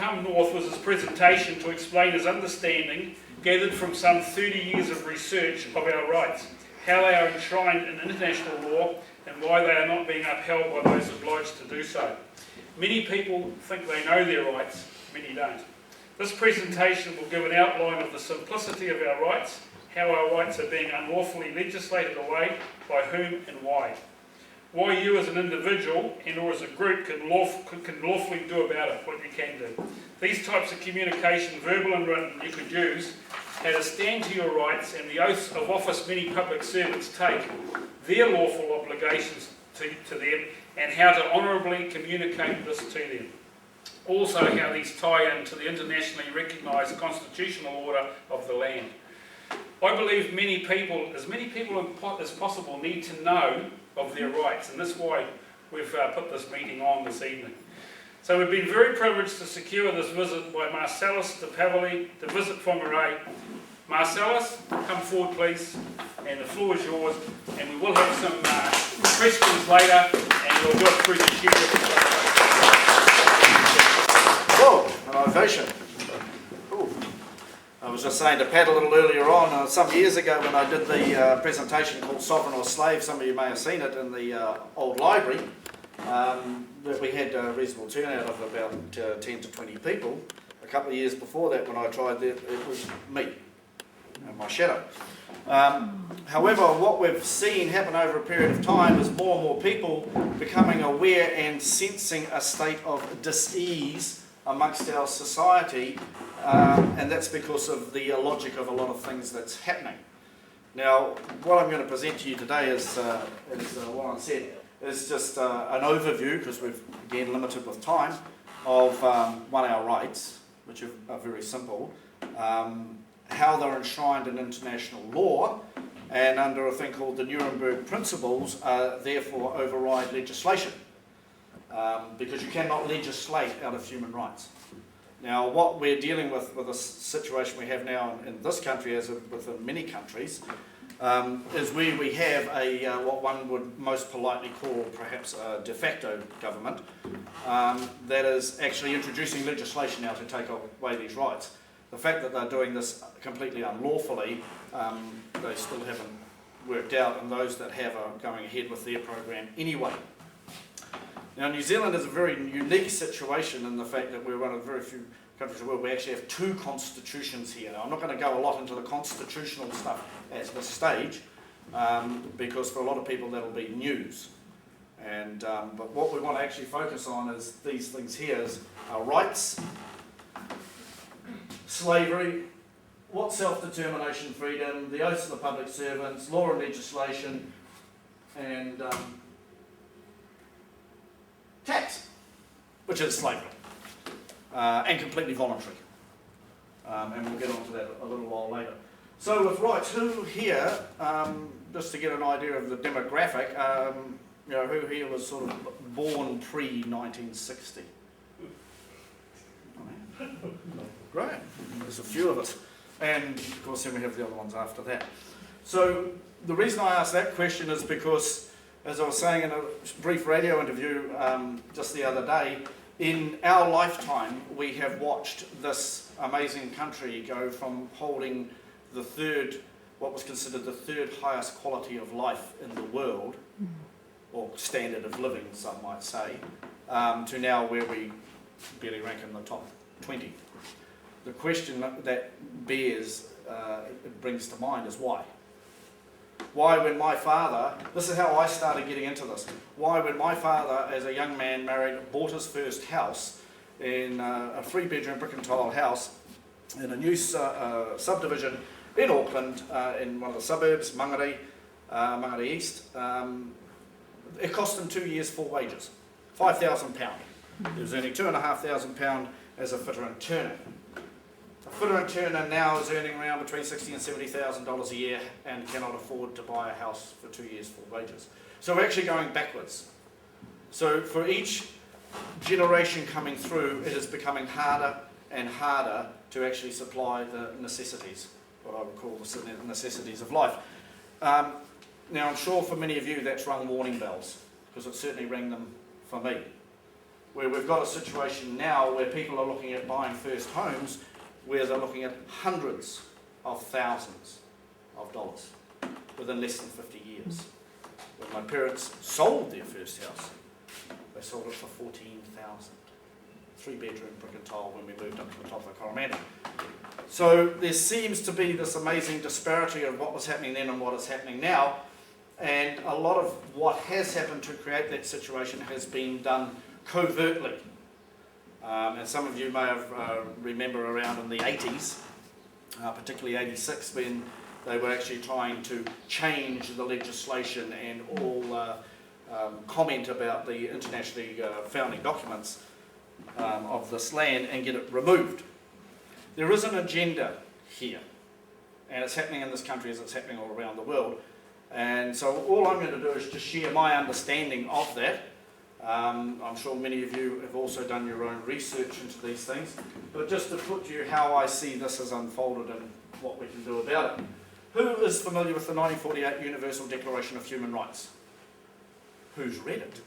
come north was his presentation to explain his understanding, gathered from some 30 years of research of our rights, how they are enshrined in international law, and why they are not being upheld by those obliged to do so. Many people think they know their rights, many don't. This presentation will give an outline of the simplicity of our rights, how our rights are being unlawfully legislated away, by whom and why. Why you as an individual and or as a group can lawfully do about it, what you can do. These types of communication, verbal and written, you could use, how to stand to your rights and the oaths of office many public servants take, their lawful obligations to them, and how to honourably communicate this to them. Also how these tie into the internationally recognised constitutional order of the land. I believe as many people as possible need to know of their rights, and that's why we've put this meeting on this evening. So we've been very privileged to secure this visit by Marcellus De Pavelly to visit Whangarei. Marcellus, come forward please, and the floor is yours, and we will have some questions later, and we'll do it through the schedule. Whoa, an ovation. I was just saying to Pat a little earlier on, some years ago when I did the presentation called Sovereign or Slave, some of you may have seen it in the old library, that we had a reasonable turnout of about 10 to 20 people. A couple of years before that, when I tried that, it was me and my shadow. However, what we've seen happen over a period of time is more and more people becoming aware and sensing a state of dis-ease amongst our society, and that's because of the logic of a lot of things that's happening. Now, what I'm going to present to you today is what I said, is just an overview, because we've again limited with time, of one, our rights, which are very simple, how they're enshrined in international law, and under a thing called the Nuremberg principles, therefore override legislation, because you cannot legislate out of human rights. Now, what we're dealing with the situation we have now in this country, as within many countries, is where we have a what one would most politely call perhaps a de facto government that is actually introducing legislation now to take away these rights. The fact that they're doing this completely unlawfully, they still haven't worked out, and those that have are going ahead with their program anyway. Now, New Zealand is a very unique situation in the fact that we're one of the very few countries in the world where we actually have two constitutions here. Now, I'm not going to go a lot into the constitutional stuff at this stage, because for a lot of people that'll be news. And but what we want to actually focus on is these things here: is our rights, slavery, what self-determination, freedom, the oaths of the public servants, law and legislation, and tax, which is slavery, and completely voluntary. And we'll get onto that a little while later. So with rights, who here, just to get an idea of the demographic, who here was sort of born pre-1960? Great, there's a few of us. And of course then we have the other ones after that. So the reason I asked that question is because, as I was saying in a brief radio interview just the other day, in our lifetime we have watched this amazing country go from holding the third, what was considered the third highest quality of life in the world, or standard of living some might say, to now where we barely rank in the top 20. The question that it brings to mind is why? Why, when my father, this is how I started getting into this, why when my father as a young man bought his first house in a 3-bedroom brick and tile house in a new subdivision in Auckland, in one of the suburbs, Whangarei, Whangarei East, it cost him 2 years full wages, £5,000. He was earning £2,500 as a fitter and turner. A fitter and turner now is earning around between $60,000 and $70,000 a year and cannot afford to buy a house for 2 years full wages. So we're actually going backwards. So for each generation coming through, it is becoming harder and harder to actually supply the necessities, what I would call the necessities of life. Now I'm sure for many of you that's rung warning bells, because it certainly rang them for me. where we've got a situation now where people are looking at buying first homes where they're looking at hundreds of thousands of dollars within less than 50 years. When my parents sold their first house, they sold it for $14,000. 3-bedroom brick and tile when we moved up to the top of Coromandel. So there seems to be this amazing disparity of what was happening then and what is happening now, and a lot of what has happened to create that situation has been done covertly. And some of you may have remember around in the 80s, particularly 86, when they were actually trying to change the legislation and all comment about the internationally founding documents of this land and get it removed. There is an agenda here, and it's happening in this country as it's happening all around the world. And so all I'm going to do is just share my understanding of that. I'm sure many of you have also done your own research into these things, but just to put you how I see this has unfolded and what we can do about it. Who is familiar with the 1948 Universal Declaration of Human Rights? Who's read it?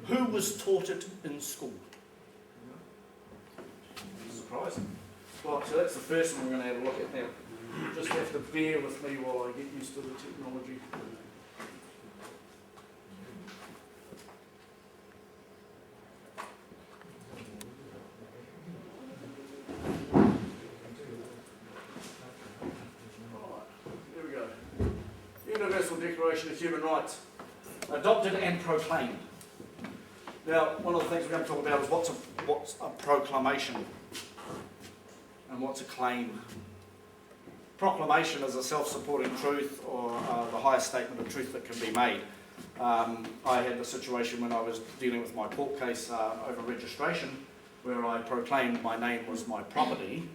Who was taught it in school? Surprising. Right, so that's the first one we're going to have a look at now. You just have to bear with me while I get used to the technology. Here we go. Universal Declaration of Human Rights. Adopted and proclaimed. Now, one of the things we're going to talk about is what's a proclamation and what's a claim. Proclamation is a self-supporting truth or the highest statement of truth that can be made. I had the situation when I was dealing with my court case over registration where I proclaimed my name was my property.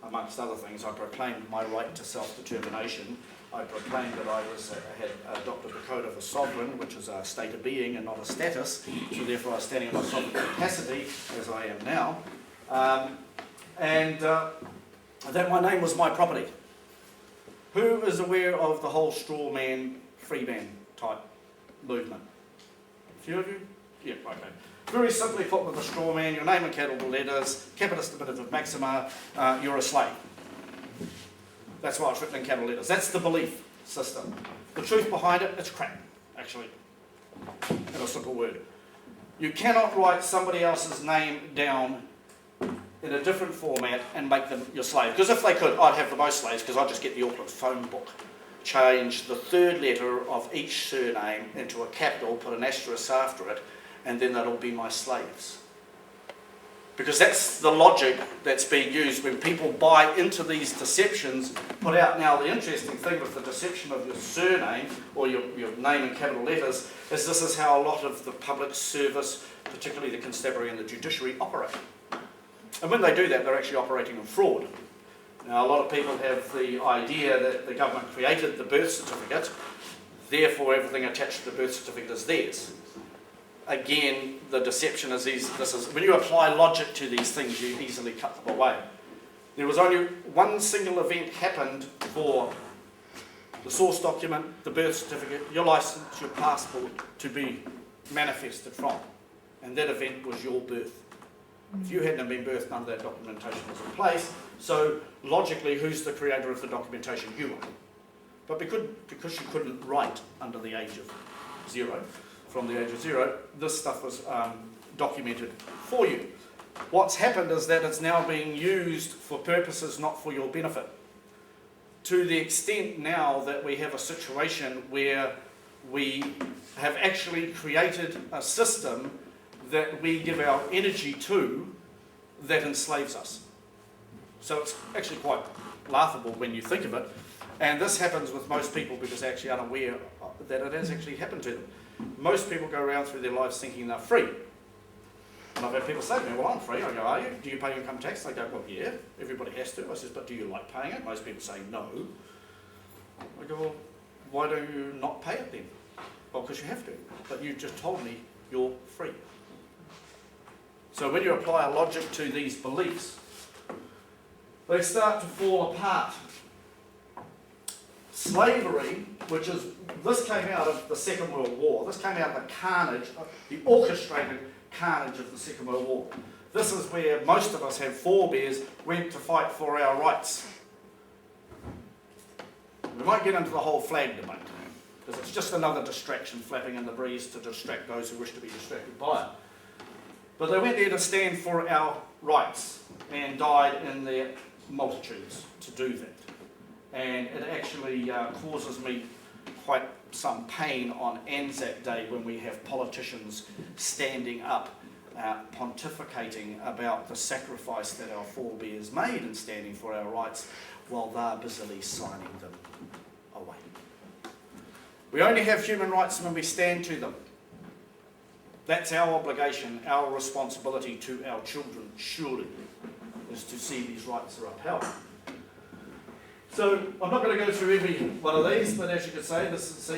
Amongst other things, I proclaimed my right to self-determination. I proclaimed that I had adopted the code of a sovereign, which is a state of being and not a status, so therefore I was standing in my sovereign capacity, as I am now, and that my name was my property. Who is aware of the whole straw man, free man type movement? A few of you? Yeah, okay. Very simply put with the straw man, your name in capital letters, capitis debitive maxima, you're a slave. That's why it's written in capital letters. That's the belief system. The truth behind it, it's crap, actually, in a simple word. You cannot write somebody else's name down in a different format and make them your slave. Because if they could, I'd have the most slaves, because I'd just get the Auckland phone book, change the third letter of each surname into a capital, put an asterisk after it, and then that'll be my slaves. Because that's the logic that's being used when people buy into these deceptions, put out. Now the interesting thing with the deception of your surname, or your name in capital letters, is this is how a lot of the public service, particularly the constabulary and the judiciary, operate. And when they do that, they're actually operating in fraud. Now a lot of people have the idea that the government created the birth certificate, therefore everything attached to the birth certificate is theirs. Again, the deception is when you apply logic to these things, you easily cut them away. There was only one single event happened for the source document, the birth certificate, your license, your passport to be manifested from. And that event was your birth. If you hadn't been birthed, none of that documentation was in place. So logically, who's the creator of the documentation? You are. But because you couldn't write under the age of 0, from the age of 0, this stuff was documented for you. What's happened is that it's now being used for purposes not for your benefit. To the extent now that we have a situation where we have actually created a system that we give our energy to that enslaves us. So it's actually quite laughable when you think of it. And this happens with most people because they're actually unaware that it has actually happened to them. Most people go around through their lives thinking they're free. And I've had people say to me, well, I'm free. I go, are you? Do you pay income tax? They go, well, yeah, everybody has to. I says, but do you like paying it? Most people say no. I go, well, why do you not pay it then? Well, because you have to. But you just told me you're free. So when you apply a logic to these beliefs, they start to fall apart. Slavery, this came out of the Second World War. This came out of the carnage, the orchestrated carnage of the Second World War. This is where most of us have forebears went to fight for our rights. We won't get into the whole flag debate, because it's just another distraction flapping in the breeze to distract those who wish to be distracted by it. But they went there to stand for our rights and died in their multitudes to do that. And it actually causes me quite some pain on Anzac Day when we have politicians standing up pontificating about the sacrifice that our forebears made in standing for our rights while they're busily signing them away. We only have human rights when we stand to them. That's our obligation, our responsibility to our children, surely, is to see these rights are upheld. So I'm not going to go through every one of these, but as you can see,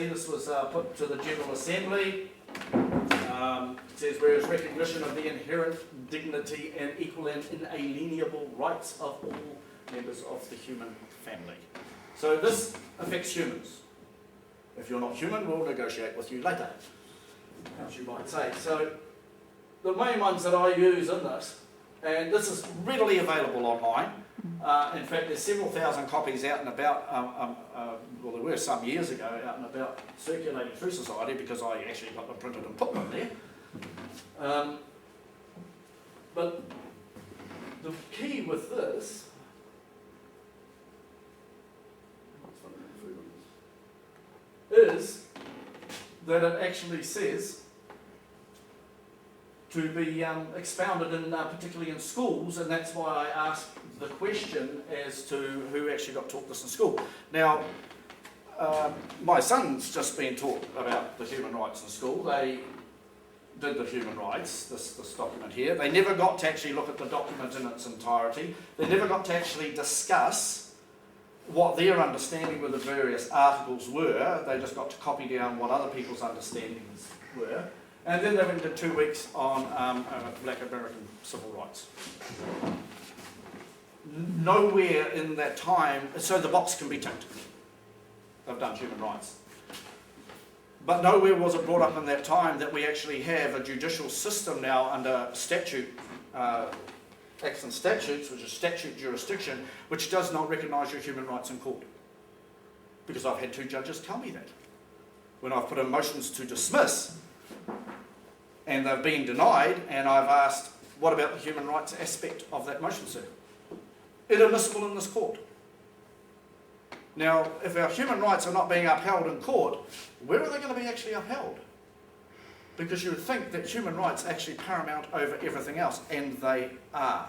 this was put to the General Assembly. It says, whereas recognition of the inherent dignity and equal and inalienable rights of all members of the human family. So this affects humans. If you're not human, we'll negotiate with you later, as you might say. So the main ones that I use in this, and this is readily available online. In fact, there's several thousand copies out and about, well, there were some years ago, out and about circulating through society because I actually got them printed and put them there. But the key with this is that it actually says to be expounded in, particularly in schools, and that's why I asked the question as to who actually got taught this in school. Now, my son's just been taught about the human rights in school. They did the human rights, this document here. They never got to actually look at the document in its entirety. They never got to actually discuss what their understanding of the various articles were. They just got to copy down what other people's understandings were. And then they went to 2 weeks on Black American civil rights. Nowhere in that time, so the box can be ticked. They've done human rights. But nowhere was it brought up in that time that we actually have a judicial system now under statute, acts and statutes, which is statute jurisdiction, which does not recognise your human rights in court. Because I've had 2 judges tell me that. When I've put in motions to dismiss, and they've been denied, and I've asked, what about the human rights aspect of that motion, sir? Inadmissible in this court. Now, if our human rights are not being upheld in court, where are they going to be actually upheld? Because you would think that human rights are actually paramount over everything else, and they are.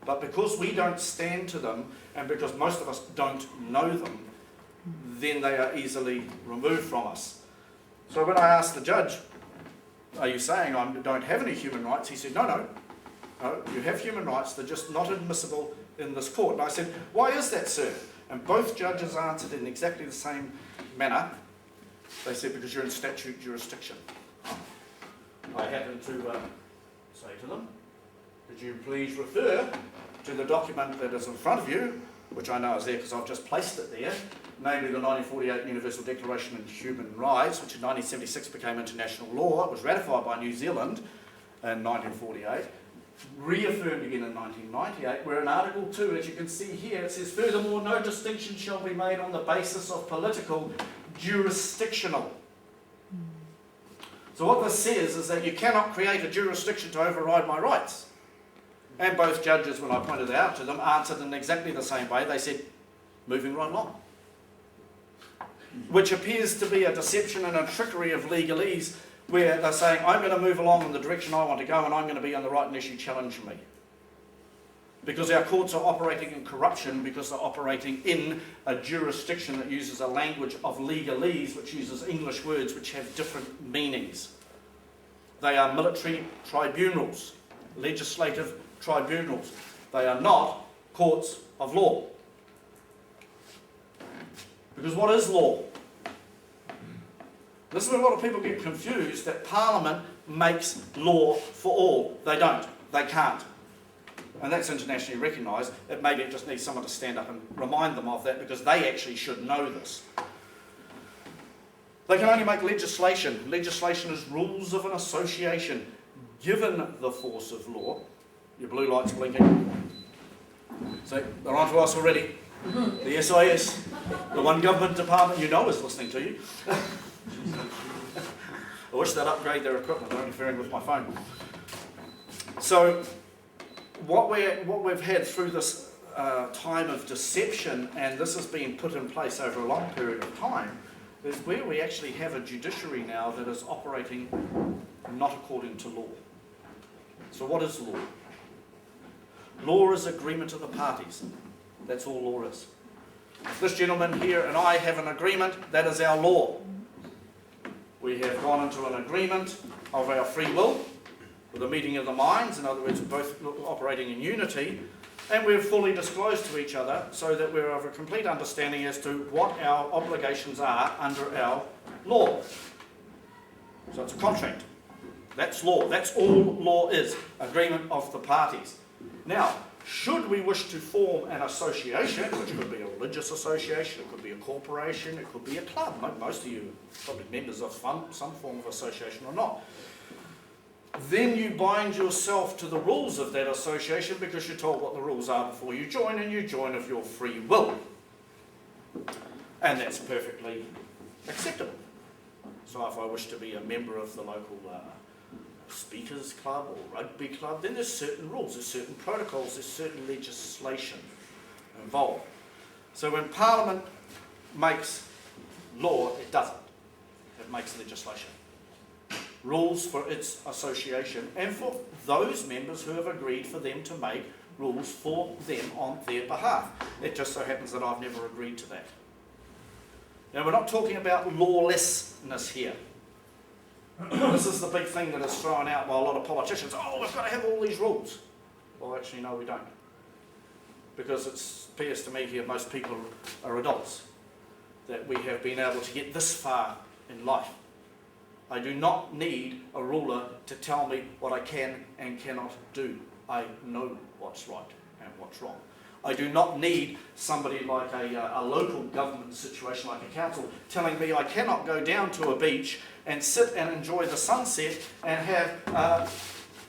But because we don't stand to them, and because most of us don't know them, then they are easily removed from us. So when I asked the judge, are you saying I don't have any human rights? He said, no, you have human rights, they're just not admissible in this court. And I said, why is that, sir? And both judges answered in exactly the same manner. They said, because you're in statute jurisdiction. I happened to say to them, could you please refer to the document that is in front of you, which I know is there because I've just placed it there, namely the 1948 Universal Declaration of Human Rights, which in 1976 became international law. It was ratified by New Zealand in 1948, reaffirmed again in 1998, where in Article 2, as you can see here, it says, furthermore, no distinction shall be made on the basis of political jurisdictional. So what this says is that you cannot create a jurisdiction to override my rights. And both judges, when I pointed it out to them, answered in exactly the same way. They said, moving right along. Which appears to be a deception and a trickery of legalese, where they're saying, I'm going to move along in the direction I want to go, and I'm going to be on the right unless you challenge me. Because our courts are operating in corruption, because they're operating in a jurisdiction that uses a language of legalese, which uses English words which have different meanings. They are military tribunals, legislative tribunals. They are not courts of law. Because what is law? This is where a lot of people get confused, that Parliament makes law for all. They don't. They can't. And that's internationally recognised. Maybe it just needs someone to stand up and remind them of that, because they actually should know this. They can only make legislation. Legislation is rules of an association, given the force of law, your blue light's blinking. So they're on to us already. The SIS, the one government department you know is listening to you. I wish they'd upgrade their equipment. I'm interfering with my phone. So what we've had through this time of deception, and this has been put in place over a long period of time, is where we actually have a judiciary now that is operating not according to law. So what is law? Law is agreement of the parties. That's all law is. If this gentleman here and I have an agreement, that is our law. We have gone into an agreement of our free will, with a meeting of the minds, in other words, both operating in unity, and we're fully disclosed to each other so that we're of a complete understanding as to what our obligations are under our law. So it's a contract. That's law. That's all law is, agreement of the parties. Now, should we wish to form an association, which could be a religious association, it could be a corporation, it could be a club. Most of you are probably members of some form of association or not. Then you bind yourself to the rules of that association because you're told what the rules are before you join, and you join of your free will. And that's perfectly acceptable. So if I wish to be a member of the local speakers club or rugby club, then there's certain rules, there's certain protocols, there's certain legislation involved. So when Parliament makes law, it doesn't. It makes legislation. Rules for its association and for those members who have agreed for them to make rules for them on their behalf. It just so happens that I've never agreed to that. Now, we're not talking about lawlessness here. This is the big thing that is thrown out by a lot of politicians. Oh, we've got to have all these rules. Well, actually, no, we don't. Because it appears to me here most people are adults, that we have been able to get this far in life. I do not need a ruler to tell me what I can and cannot do. I know what's right and what's wrong. I do not need somebody like a local government situation like a council telling me I cannot go down to a beach and sit and enjoy the sunset and have a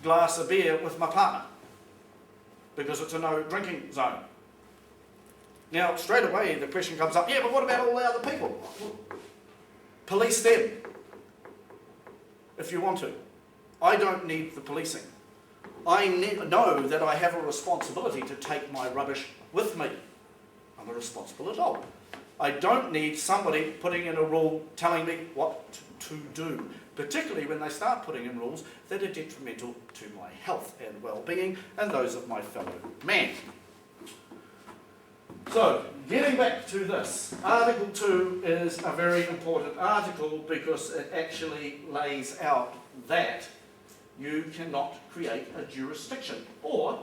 glass of beer with my partner because it's a no drinking zone. Now, straight away the question comes up, yeah, but what about all the other people? Police them if you want to. I don't need the policing. I know that I have a responsibility to take my rubbish with me. I'm a responsible adult. I don't need somebody putting in a rule telling me what to do, particularly when they start putting in rules that are detrimental to my health and well-being and those of my fellow man. So, getting back to this, Article 2 is a very important article because it actually lays out that you cannot create a jurisdiction or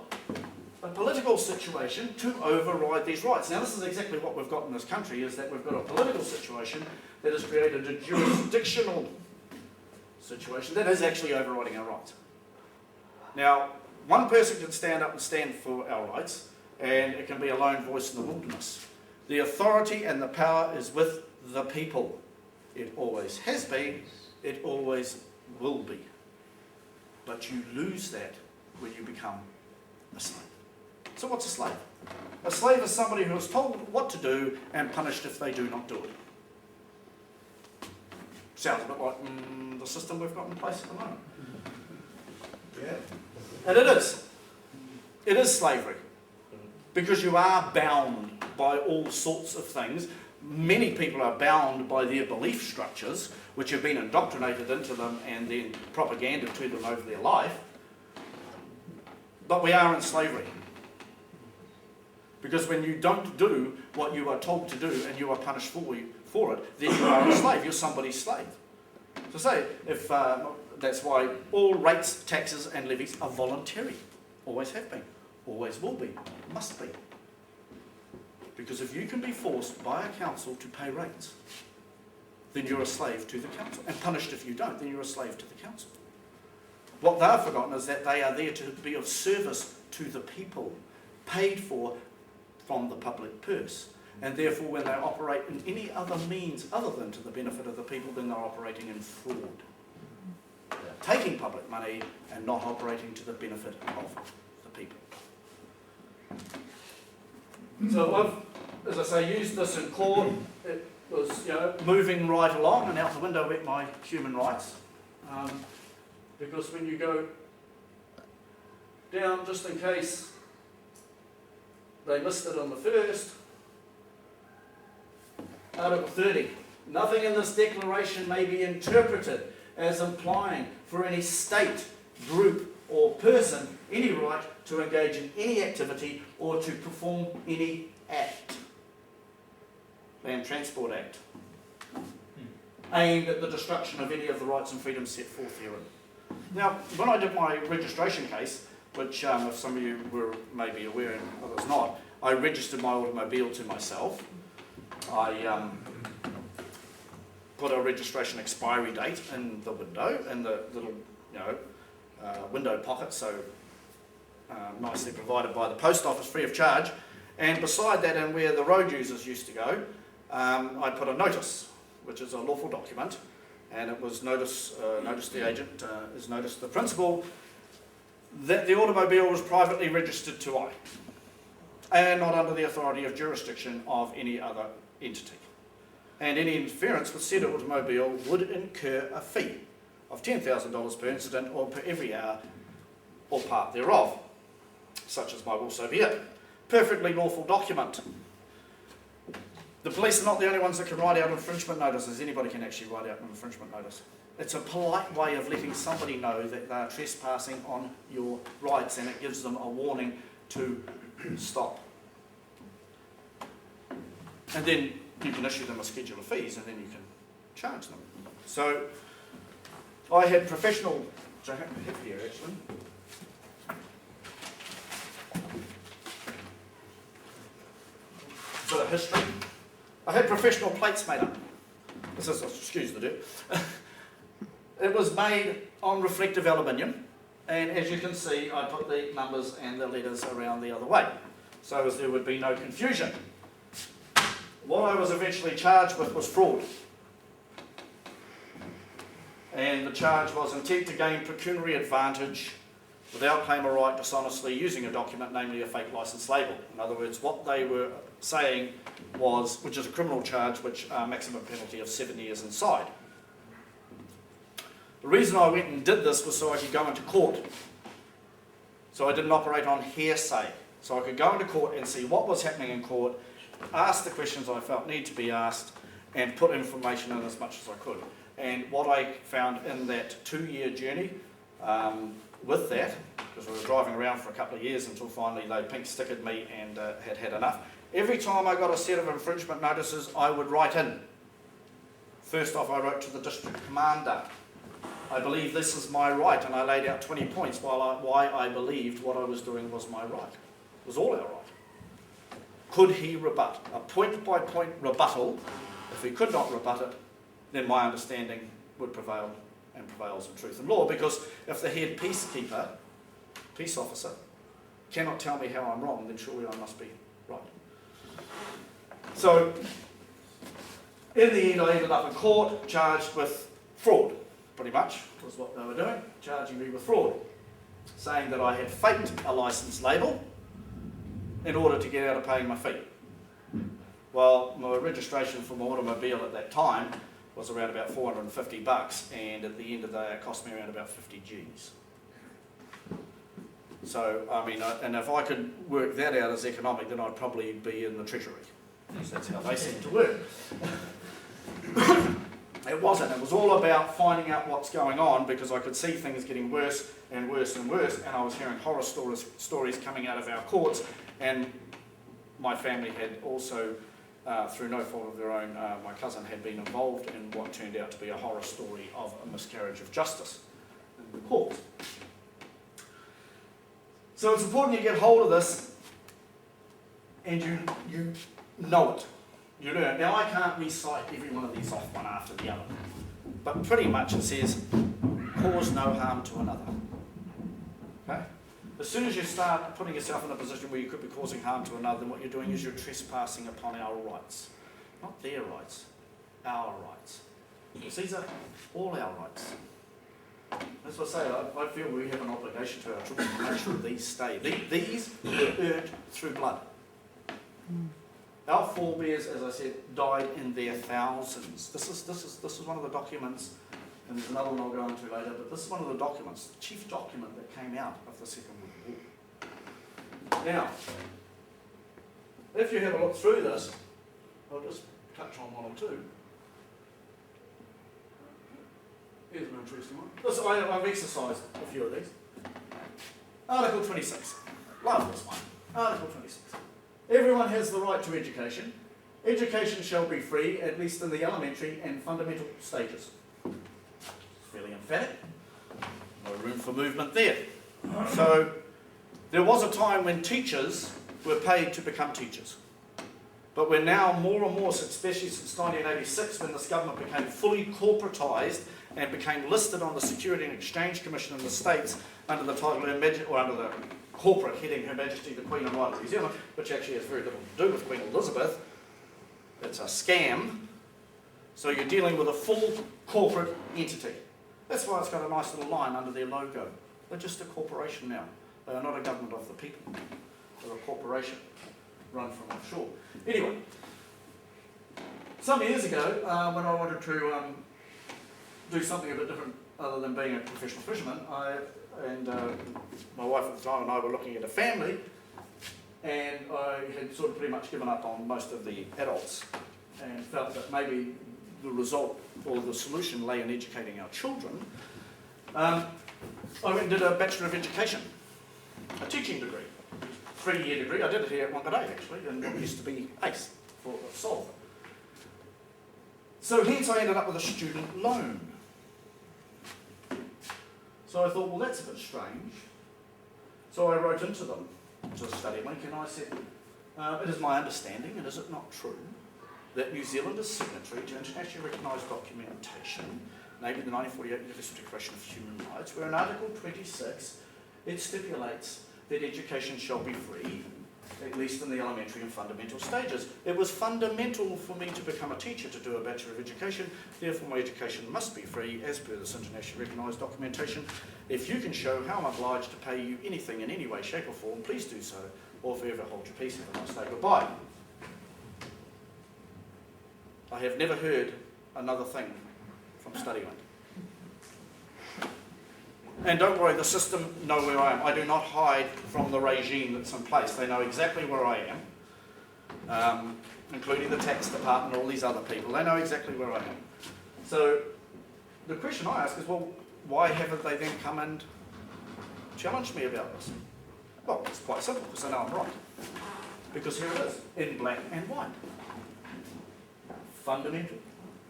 a political situation to override these rights. Now, this is exactly what we've got in this country, is that we've got a political situation that has created a jurisdictional situation that is actually overriding our rights. Now, one person can stand up and stand for our rights, and it can be a lone voice in the wilderness. The authority and the power is with the people. It always has been, it always will be. But you lose that when you become a slave. So what's a slave? A slave is somebody who is told what to do and punished if they do not do it. Sounds a bit like the system we've got in place at the moment. Yeah. And it is. It is slavery. Because you are bound by all sorts of things. Many people are bound by their belief structures, which have been indoctrinated into them and then propaganda to them over their life. But we are in slavery. Because when you don't do what you are told to do and you are punished for it, then you are a slave. You're somebody's slave. So say, if that's why all rates, taxes and levies are voluntary. Always have been. Always will be. Must be. Because if you can be forced by a council to pay rates, then you're a slave to the council. And punished if you don't, then you're a slave to the council. What they've forgotten is that they are there to be of service to the people, paid for from the public purse. And therefore, when they operate in any other means other than to the benefit of the people, then they're operating in fraud. taking public money and not operating to the benefit of the people. So I've, as I say, used this in court. It was, moving right along, and out the window went my human rights. Because when you go down, just in case they missed it on the first, Article 30. Nothing in this declaration may be interpreted as implying for any state, group or person any right to engage in any activity or to perform any act. Land Transport Act. Aimed at the destruction of any of the rights and freedoms set forth herein. Now, when I did my registration case, which if some of you were maybe aware and others not, I registered my automobile to myself. I put a registration expiry date in the window, in the little, window pocket, so nicely provided by the post office free of charge. And beside that, and where the road users used to go, I put a notice, which is a lawful document, and it was notice the agent is notice the principal that the automobile was privately registered to I, and not under the authority of jurisdiction of any other entity. And any interference with said automobile would incur a fee of $10,000 per incident or per every hour or part thereof, such as might also be it. Perfectly lawful document. The police are not the only ones that can write out infringement notices. Anybody can actually write out an infringement notice. It's a polite way of letting somebody know that they are trespassing on your rights, and it gives them a warning to stop. And then you can issue them a schedule of fees, and then you can charge them. So I had professional, which I have here actually. Bit of history. I had professional plates made up. This is, excuse the dirt. It was made on reflective aluminium, and as you can see, I put the numbers and the letters around the other way, so as there would be no confusion. What I was eventually charged with was fraud. And the charge was intent to gain pecuniary advantage without claim or right dishonestly using a document, namely a fake licence label. In other words, what they were saying was, which is a criminal charge, which maximum penalty of 7 years inside. The reason I went and did this was so I could go into court. So I didn't operate on hearsay. So I could go into court and see what was happening in court, ask the questions I felt need to be asked, and put information in as much as I could. And what I found in that 2-year journey with that, because we were driving around for a couple of years until finally they pink stickered me and had had enough. Every time I got a set of infringement notices, I would write in. First off, I wrote to the district commander. I believe this is my right, and I laid out 20 points why I believed what I was doing was my right. It was all our right. Could he rebut? A point-by-point rebuttal. If he could not rebut it, then my understanding would prevail, and prevails in truth and law, because if the head peace officer, cannot tell me how I'm wrong, then surely I must be right. So, in the end, I ended up in court, charged with fraud, pretty much, was what they were doing, charging me with fraud, saying that I had faked a licence label in order to get out of paying my fee. Well, my registration for my automobile at that time was around about $450, and at the end of the day it cost me around about 50 G's. So, I mean, and if I could work that out as economic, then I'd probably be in the Treasury. That's how they seem to work. It wasn't. It was all about finding out what's going on, because I could see things getting worse and worse and worse, and I was hearing horror stories coming out of our courts, and my family had also, through no fault of their own, my cousin had been involved in what turned out to be a horror story of a miscarriage of justice in the court. So it's important you get hold of this and you know it. You learn. Now I can't recite every one of these off one after the other, but pretty much it says, cause no harm to another. Okay? As soon as you start putting yourself in a position where you could be causing harm to another, then what you're doing is you're trespassing upon our rights. Not their rights, our rights. Because these are all our rights. As I say, I feel we have an obligation to our children to make sure these stay. These were earned through blood. Our forebears, as I said, died in their thousands. This is one of the documents, and there's another one I'll go into later, but this is one of the documents, the chief document that came out of the Second World War. Now, if you have a look through this, I'll just touch on one or two. Here's an interesting one. I've exercised a few of these. Article 26. Love this one. Article 26. Everyone has the right to education. Education shall be free, at least in the elementary and fundamental stages. It's fairly emphatic. No room for movement there. So, there was a time when teachers were paid to become teachers. But we're now more and more, especially since 1986, when this government became fully corporatised and became listed on the Security and Exchange Commission in the States under the title or under the corporate heading Her Majesty the Queen and Right of New Zealand, which actually has very little to do with Queen Elizabeth. It's a scam. So you're dealing with a full corporate entity. That's why it's got a nice little line under their logo. They're just a corporation now. They are not a government of the people. They're a corporation run from offshore. Anyway, some years ago, when I wanted to do something a bit different other than being a professional fisherman, my wife at the time and I were looking at a family, and I had sort of pretty much given up on most of the adults and felt that maybe the result or the solution lay in educating our children. I went and did a Bachelor of Education, a teaching degree, 3-year degree. I did it here at Whangarei actually, and it used to be ACE for Solve. So hence I ended up with a student loan. So I thought, well, that's a bit strange. So I wrote into them, to the study link, and I said, it is my understanding, and is it not true, that New Zealand is signatory to internationally recognised documentation, namely the 1948 Universal Declaration of Human Rights, where in Article 26 it stipulates that education shall be free, at least in the elementary and fundamental stages. It was fundamental for me to become a teacher to do a Bachelor of Education, therefore my education must be free as per this internationally recognised documentation. If you can show how I'm obliged to pay you anything in any way, shape or form, please do so, or forever hold your peace. Have a nice day. Goodbye. I have never heard another thing from Study Link. And don't worry, the system know where I am. I do not hide from the regime that's in place. They know exactly where I am, including the tax department and all these other people. They know exactly where I am. So the question I ask is, well, why haven't they then come and challenged me about this? Well, it's quite simple, because they know I'm right. Because here it is, in black and white. Fundamental.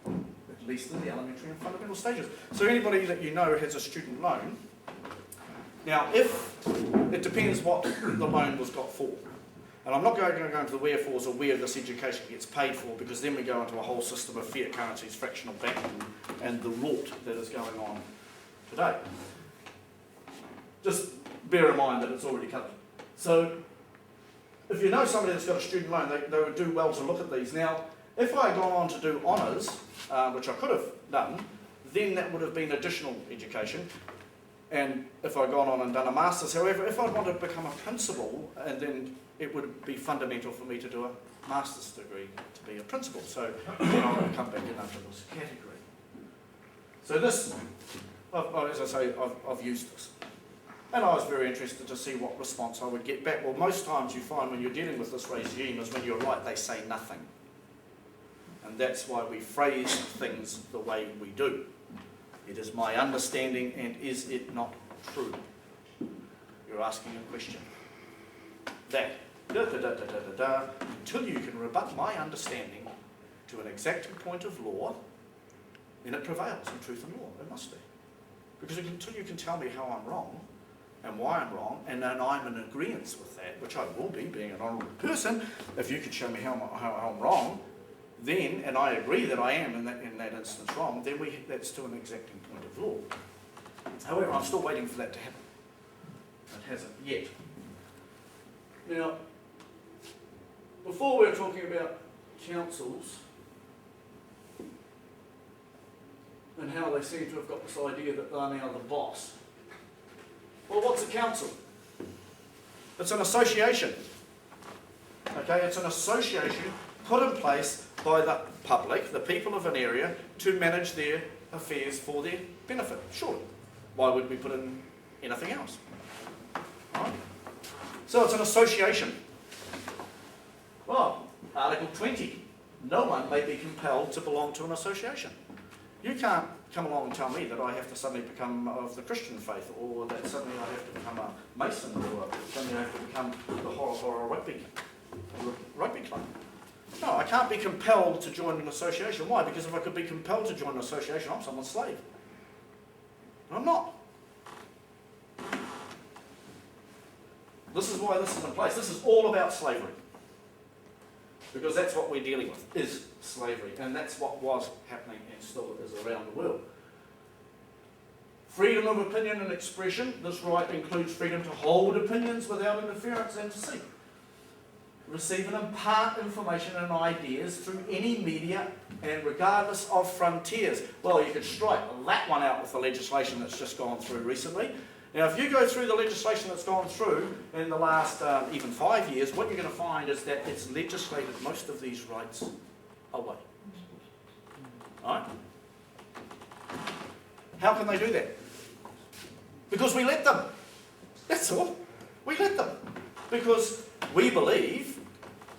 At least in the elementary and fundamental stages. So anybody that you know has a student loan. Now, if it depends what the loan was got for. And I'm not going to go into the wherefores or where this education gets paid for, because then we go into a whole system of fiat currencies, fractional banking, and the rort that is going on today. Just bear in mind that it's already covered. So, if you know somebody that's got a student loan, they would do well to look at these. Now, if I had gone on to do honours, which I could have done, then that would have been additional education. And if I'd gone on and done a master's, however, if I wanted to become a principal, and then it would be fundamental for me to do a master's degree to be a principal. So then I would come back in under this category. So this, as I say, I've used this. And I was very interested to see what response I would get back. Well, most times you find when you're dealing with this regime is when you're right, they say nothing. And that's why we phrase things the way we do. It is my understanding, and is it not true? You're asking a question. That, until you can rebut my understanding to an exacting point of law, then it prevails in truth and law. It must be. Because until you can tell me how I'm wrong, and why I'm wrong, and then I'm in agreement with that, which I will be, being an honourable person, if you could show me how I'm wrong, then, and I agree that I am in that instance wrong, then that's to an exacting point of law. However, I'm still waiting for that to happen. It hasn't yet. Now, before we're talking about councils, and how they seem to have got this idea that they're now the boss. Well, what's a council? It's an association. Okay, it's an association put in place by the public, the people of an area, to manage their affairs for their benefit. Surely. Why would we put in anything else? Right? So it's an association. Well, Article 20. No one may be compelled to belong to an association. You can't come along and tell me that I have to suddenly become of the Christian faith, or that suddenly I have to become a Mason, or suddenly I have to become the Hora Hora rugby club. No, I can't be compelled to join an association. Why? Because if I could be compelled to join an association, I'm someone's slave. And I'm not. This is why this is in place. This is all about slavery. Because that's what we're dealing with, is slavery. And that's what was happening and still is around the world. Freedom of opinion and expression. This right includes freedom to hold opinions without interference and to seek. Receive and impart information and ideas through any media and regardless of frontiers. Well, you could strike that one out with the legislation that's just gone through recently. Now, if you go through the legislation that's gone through in the last even 5 years, what you're going to find is that it's legislated most of these rights away. Right? How can they do that? Because we let them. That's all. We let them. Because we believe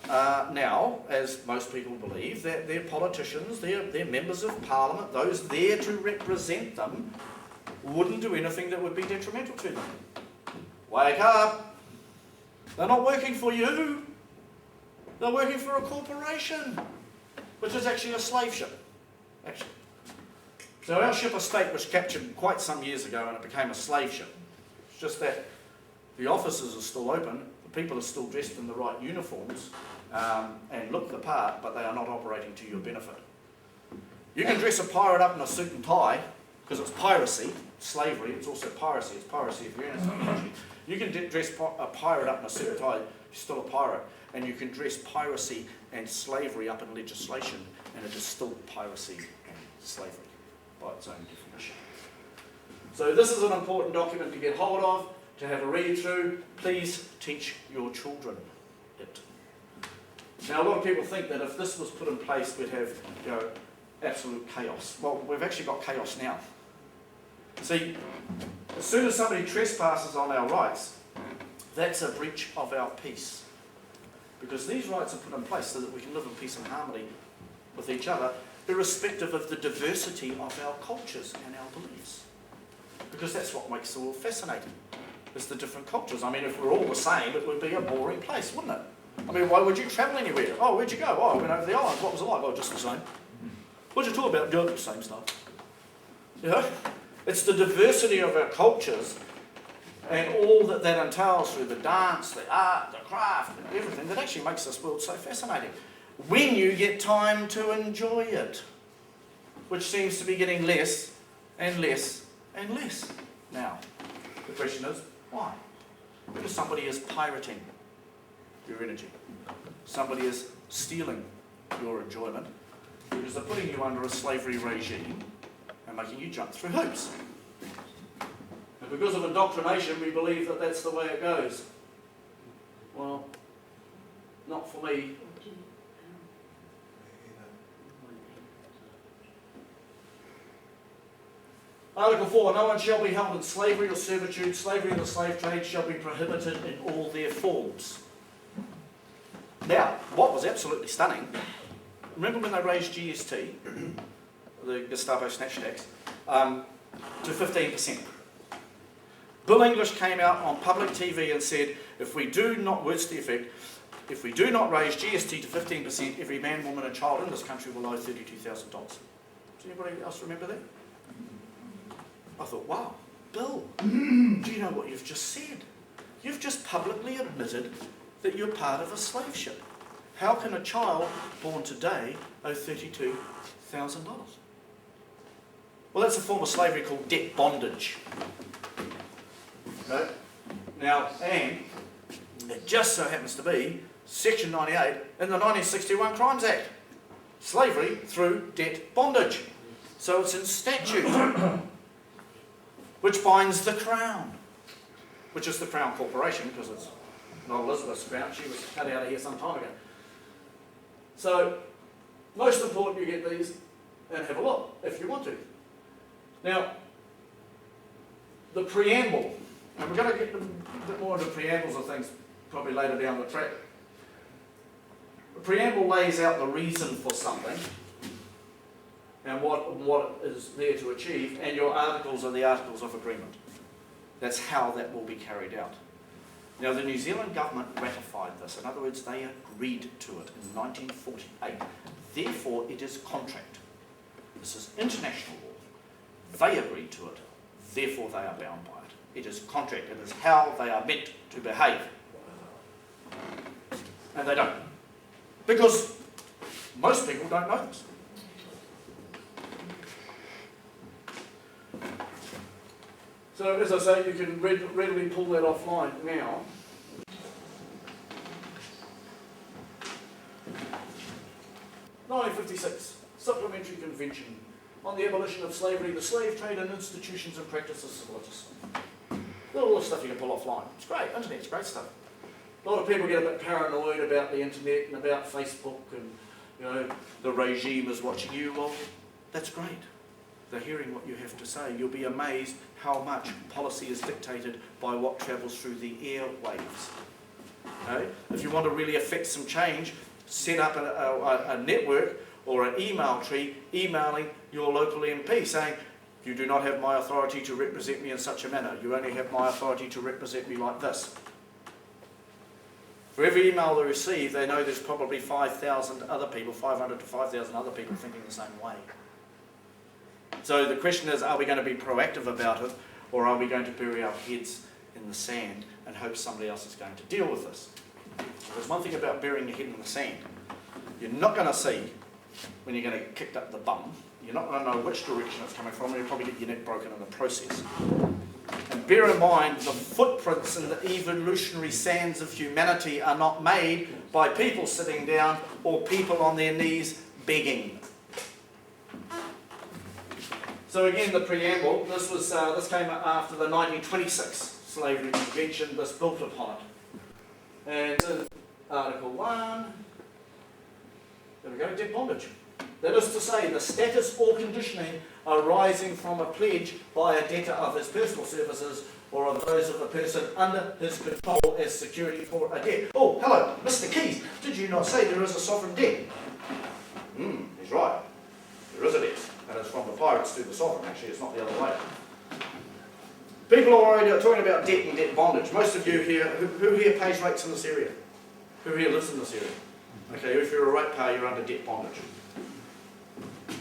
now, as most people believe, that their politicians, their members of parliament, those there to represent them, wouldn't do anything that would be detrimental to them. Wake up! They're not working for you. They're working for a corporation, which is actually a slave ship. Actually. So our ship estate was captured quite some years ago and it became a slave ship. It's just that the offices are still open, the people are still dressed in the right uniforms and look the part, but they are not operating to your benefit. You can dress a pirate up in a suit and tie, because it's piracy, slavery, it's also piracy. It's piracy if you're in a country. You can dress a pirate up in a suit and tie, you're still a pirate. And you can dress piracy and slavery up in legislation, and it is still piracy and slavery by its own definition. So this is an important document to get hold of, to have a read through. Please teach your children it. Now, a lot of people think that if this was put in place, we'd have, absolute chaos. Well, we've actually got chaos now. See, as soon as somebody trespasses on our rights, that's a breach of our peace. Because these rights are put in place so that we can live in peace and harmony with each other, irrespective of the diversity of our cultures and our beliefs. Because that's what makes the world fascinating, is the different cultures. I mean, if we're all the same, it would be a boring place, wouldn't it? I mean, why would you travel anywhere? Oh, where'd you go? Oh, I went over the island. What was it like? Oh, just the same. What'd you talk about? The same stuff. It's the diversity of our cultures and all that that entails through the dance, the art, the craft, and everything that actually makes this world so fascinating. When you get time to enjoy it, which seems to be getting less and less and less now. The question is, why? Because somebody is pirating your energy. Somebody is stealing your enjoyment because they're putting you under a slavery regime and making you jump through hoops. And because of indoctrination, we believe that that's the way it goes. Well, not for me. Article 4, no one shall be held in slavery or servitude. Slavery and the slave trade shall be prohibited in all their forms. Now, what was absolutely stunning, remember when they raised GST, the Gestapo snatch tax, to 15%. Bill English came out on public TV and said, if we do not, words to the effect, if we do not raise GST to 15%, every man, woman and child in this country will owe $32,000. Does anybody else remember that? I thought, wow, Bill, do you know what you've just said? You've just publicly admitted that you're part of a slave ship. How can a child born today owe $32,000? Well, that's a form of slavery called debt bondage. Okay? Now, and it just so happens to be Section 98 in the 1961 Crimes Act. Slavery through debt bondage. So it's in statute, which binds the Crown, which is the Crown Corporation, because it's not Elizabeth's Crown, she was cut out of here some time ago. So, most important you get these and have a look, if you want to. Now, the preamble, and we're going to get a bit more into preambles of things probably later down the track. The preamble lays out the reason for something and what it is there to achieve, and your articles are the articles of agreement. That's how that will be carried out. Now, the New Zealand government ratified this. In other words, they agreed to it in 1948. Therefore, it is contract. This is international law. They agreed to it. Therefore, they are bound by it. It is contract. It is how they are meant to behave. And they don't. Because most people don't know this. So, as I say, you can readily pull that offline now. (1956) Supplementary Convention on the Abolition of Slavery, the Slave Trade and Institutions and Practices of Legislation. All this stuff you can pull offline. It's great. Internet's great stuff. A lot of people get a bit paranoid about the internet and about Facebook and, you know, the regime is watching you. Well, that's great. They're hearing what you have to say. You'll be amazed how much policy is dictated by what travels through the airwaves. Okay? If you want to really affect some change, set up a network or an email tree emailing your local MP saying, you do not have my authority to represent me in such a manner. You only have my authority to represent me like this. For every email they receive, they know there's probably 5,000 other people, 500 to 5,000 other people thinking the same way. So the question is, are we going to be proactive about it, or are we going to bury our heads in the sand and hope somebody else is going to deal with this? There's one thing about burying your head in the sand. You're not going to see when you're going to get kicked up the bum. You're not going to know which direction it's coming from, and you'll probably get your neck broken in the process. And bear in mind, the footprints in the evolutionary sands of humanity are not made by people sitting down or people on their knees begging. So again, the preamble, this came after the 1926 Slavery Convention, this built upon it. And in Article 1, there we go, debt bondage. That is to say, the status or conditioning arising from a pledge by a debtor of his personal services or of those of a person under his control as security for a debt. Oh, hello, Mr. Keys, did you not say there is a sovereign debt? He's right. There is a debt. And it's from the pirates to the sovereign, actually, it's not the other way. People are already talking about debt and debt bondage. Most of you here, who here pays rates in this area? Who here lives in this area? Okay, if you're a ratepayer, you're under debt bondage.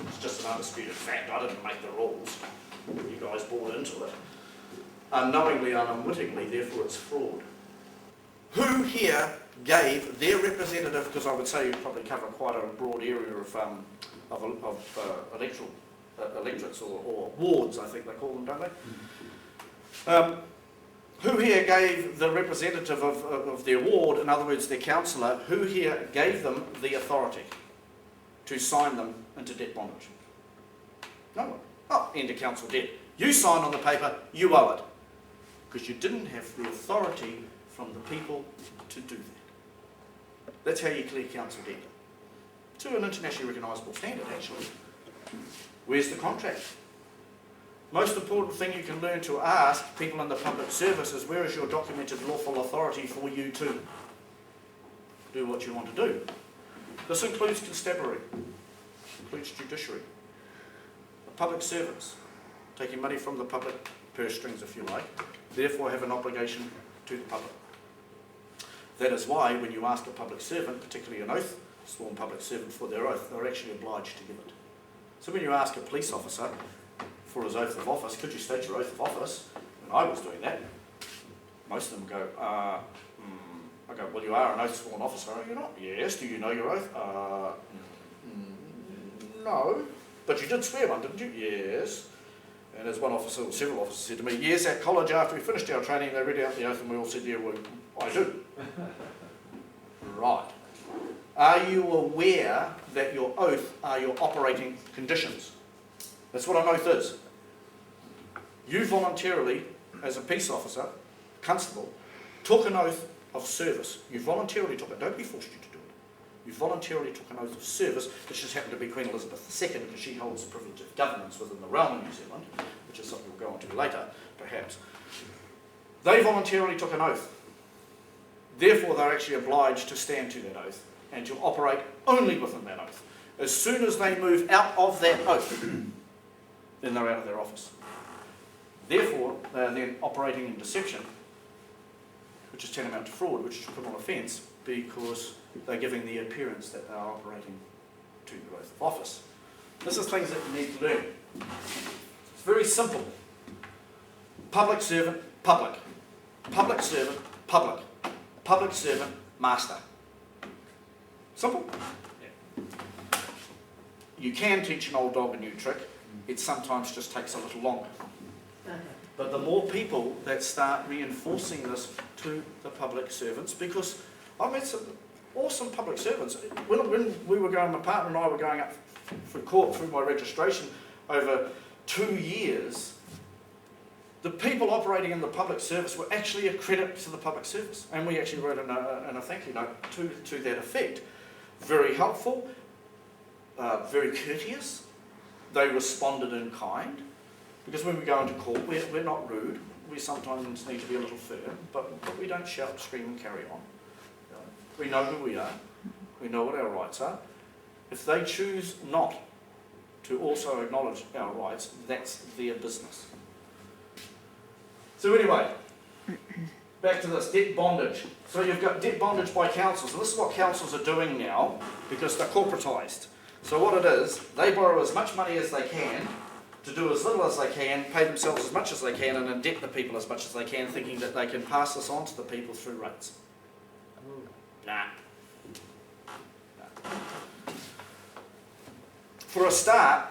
It's just an undisputed fact. I didn't make the rules. You guys bought into it. Unknowingly, unwittingly, therefore it's fraud. Who here gave their representative, because I would say you probably cover quite a broad area of electorates or wards, I think they call them, don't they? Who here gave the representative of their ward, in other words their councillor, who here gave them the authority to sign them into debt bondage? No one. Oh, end of council debt. You sign on the paper, you owe it. Because you didn't have the authority from the people to do that. That's how you clear council debt. To an internationally recognisable standard, actually. Where's the contract? Most important thing you can learn to ask people in the public service is, where is your documented lawful authority for you to do what you want to do? This includes constabulary, includes judiciary, the public servants, taking money from the public purse strings, if you like, therefore have an obligation to the public. That is why when you ask a public servant, particularly an oath, sworn public servant for their oath, they're actually obliged to give it. So when you ask a police officer for his oath of office, could you state your oath of office? When I was doing that, most of them go, I go, well, you are an oath sworn officer, are you not? Yes. Do you know your oath? No. But you did swear one, didn't you? Yes. And as one officer, or several officers said to me, yes, at college after we finished our training, they read out the oath and we all said, yeah, well, I do. Right. Are you aware that your oath are your operating conditions? That's what an oath is. You voluntarily, as a peace officer, constable, took an oath of service. You voluntarily took it. Nobody forced you to do it. You voluntarily took an oath of service. This just happened to be Queen Elizabeth II because she holds the privilege of governance within the realm of New Zealand, which is something we'll go on to later, perhaps. They voluntarily took an oath. Therefore, they're actually obliged to stand to that oath and to operate only within that oath. As soon as they move out of that oath, then they're out of their office. Therefore, they are then operating in deception, which is tantamount to fraud, which is a criminal offence, because they're giving the appearance that they are operating to the oath of office. This is things that you need to learn. It's very simple. Public servant, public. Public servant, public. Public servant, master. Simple? Yeah. You can teach an old dog a new trick. It sometimes just takes a little longer. But the more people that start reinforcing this to the public servants, because I met some awesome public servants. When we were going, my partner and I were going up for court through my registration over 2 years, the people operating in the public service were actually a credit to the public service. And we actually wrote in a thank you note to that effect. Very helpful, very courteous. They responded in kind. Because when we go into court, we're not rude. We sometimes need to be a little firm, but we don't shout, scream and carry on. We know who we are. We know what our rights are. If they choose not to also acknowledge our rights, that's their business. So anyway, back to this, debt bondage. So you've got debt bondage by councils, and this is what councils are doing now because they're corporatised. So what it is, they borrow as much money as they can to do as little as they can, pay themselves as much as they can, and indebt the people as much as they can, thinking that they can pass this on to the people through rates. Nah. For a start,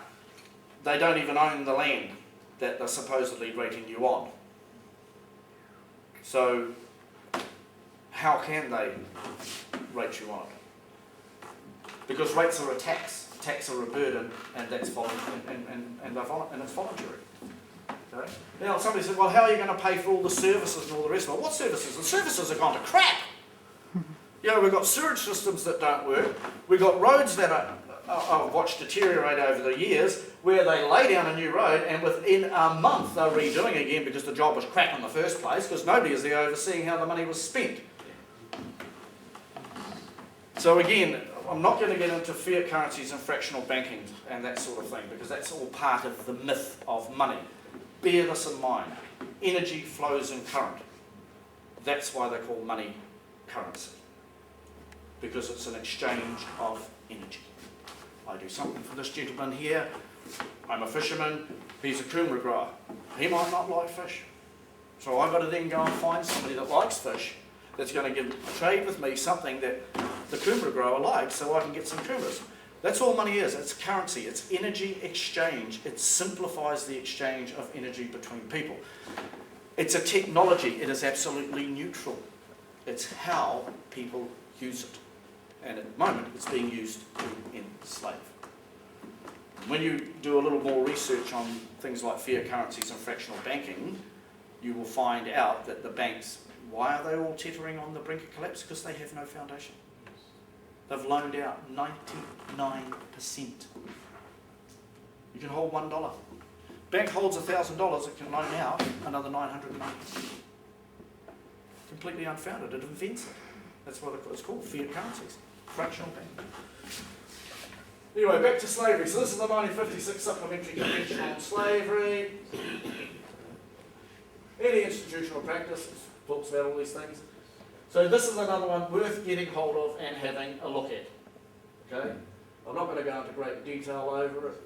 they don't even own the land that they're supposedly rating you on. So, how can they rate you on it? Because rates are a tax. Tax are a burden, and that's voluntary, and it's voluntary. Okay? Now somebody said, well, how are you going to pay for all the services and all the rest of it? What services? The services have gone to crap. You know, we've got sewage systems that don't work. We've got roads that I've watched deteriorate over the years, where they lay down a new road, and within a month they're redoing again because the job was crap in the first place, because nobody is there overseeing how the money was spent. So again, I'm not going to get into fiat currencies and fractional banking and that sort of thing, because that's all part of the myth of money. Bear this in mind. Energy flows in current. That's why they call money currency, because it's an exchange of energy. I do something for this gentleman here. I'm a fisherman. He's a kumara grower. He might not like fish. So I've got to then go and find somebody that likes fish that's going to trade with me something that the kumara grower likes, so I can get some kumaras. That's all money is. It's currency. It's energy exchange. It simplifies the exchange of energy between people. It's a technology. It is absolutely neutral. It's how people use it. And at the moment, it's being used to enslave. When you do a little more research on things like fiat currencies and fractional banking, you will find out that the banks, why are they all teetering on the brink of collapse? Because they have no foundation. They've loaned out 99%. You can hold $1. Bank holds $1,000, it can loan out another $990. Completely unfounded, it invents it. That's what it's called, fiat currencies, fractional banking. Anyway, back to slavery. So this is the 1956 Supplementary Convention on Slavery. Any institutional practice talks about all these things. So this is another one worth getting hold of and having a look at. Okay? I'm not going to go into great detail over it.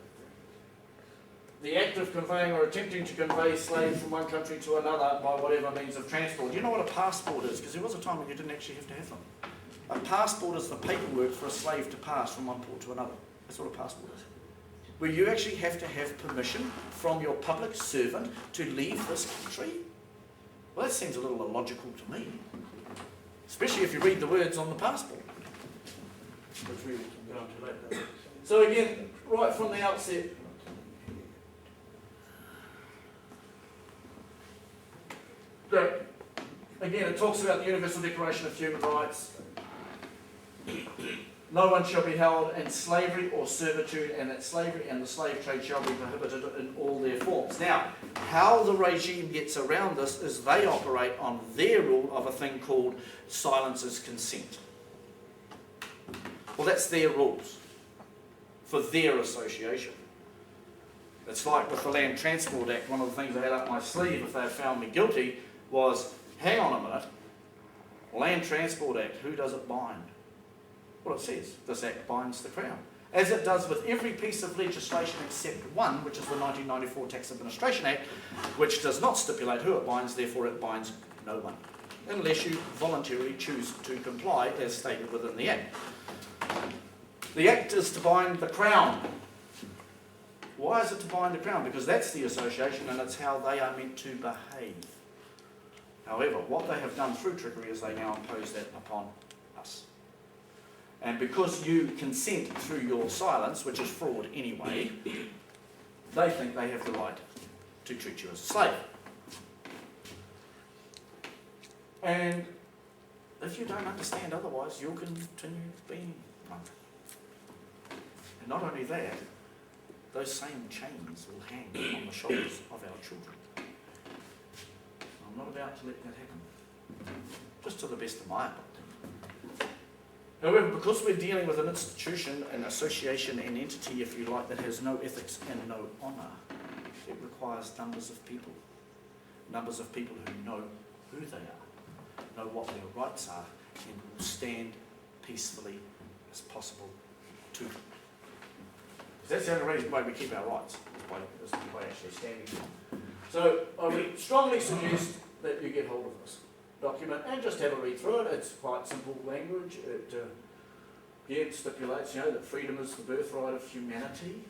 The act of conveying or attempting to convey slaves from one country to another by whatever means of transport. Do you know what a passport is? Because there was a time when you didn't actually have to have them. A passport is the paperwork for a slave to pass from one port to another. That's what a passport is. Where you actually have to have permission from your public servant to leave this country. Well, that seems a little illogical to me. Especially if you read the words on the passport. Which we can go into later. So again, right from the outset, again, it talks about the Universal Declaration of Human Rights. No one shall be held in slavery or servitude, and that slavery and the slave trade shall be prohibited in all their forms. Now, how the regime gets around this is they operate on their rule of a thing called silence is consent. Well, that's their rules for their association. It's like with the Land Transport Act, one of the things I had up my sleeve if they had found me guilty was, hang on a minute, Land Transport Act, who does it bind? Well, it says, this Act binds the Crown. As it does with every piece of legislation except one, which is the 1994 Tax Administration Act, which does not stipulate who it binds, therefore it binds no one, unless you voluntarily choose to comply as stated within the Act. The Act is to bind the Crown. Why is it to bind the Crown? Because that's the association and it's how they are meant to behave. However, what they have done through trickery is they now impose that upon us. And because you consent through your silence, which is fraud anyway, they think they have the right to treat you as a slave. And if you don't understand otherwise, you'll continue being one. And not only that, those same chains will hang on the shoulders of our children. I'm not about to let that happen, just to the best of my ability. However, because we're dealing with an institution, an association, an entity, if you like, that has no ethics and no honour, it requires numbers of people who know who they are, know what their rights are, and will stand peacefully as possible to them. That's the only way we keep our rights, is by actually standing for them. So I would strongly suggest that you get hold of this document and just have a read through it. It's quite simple language. It stipulates, that freedom is the birthright of humanity.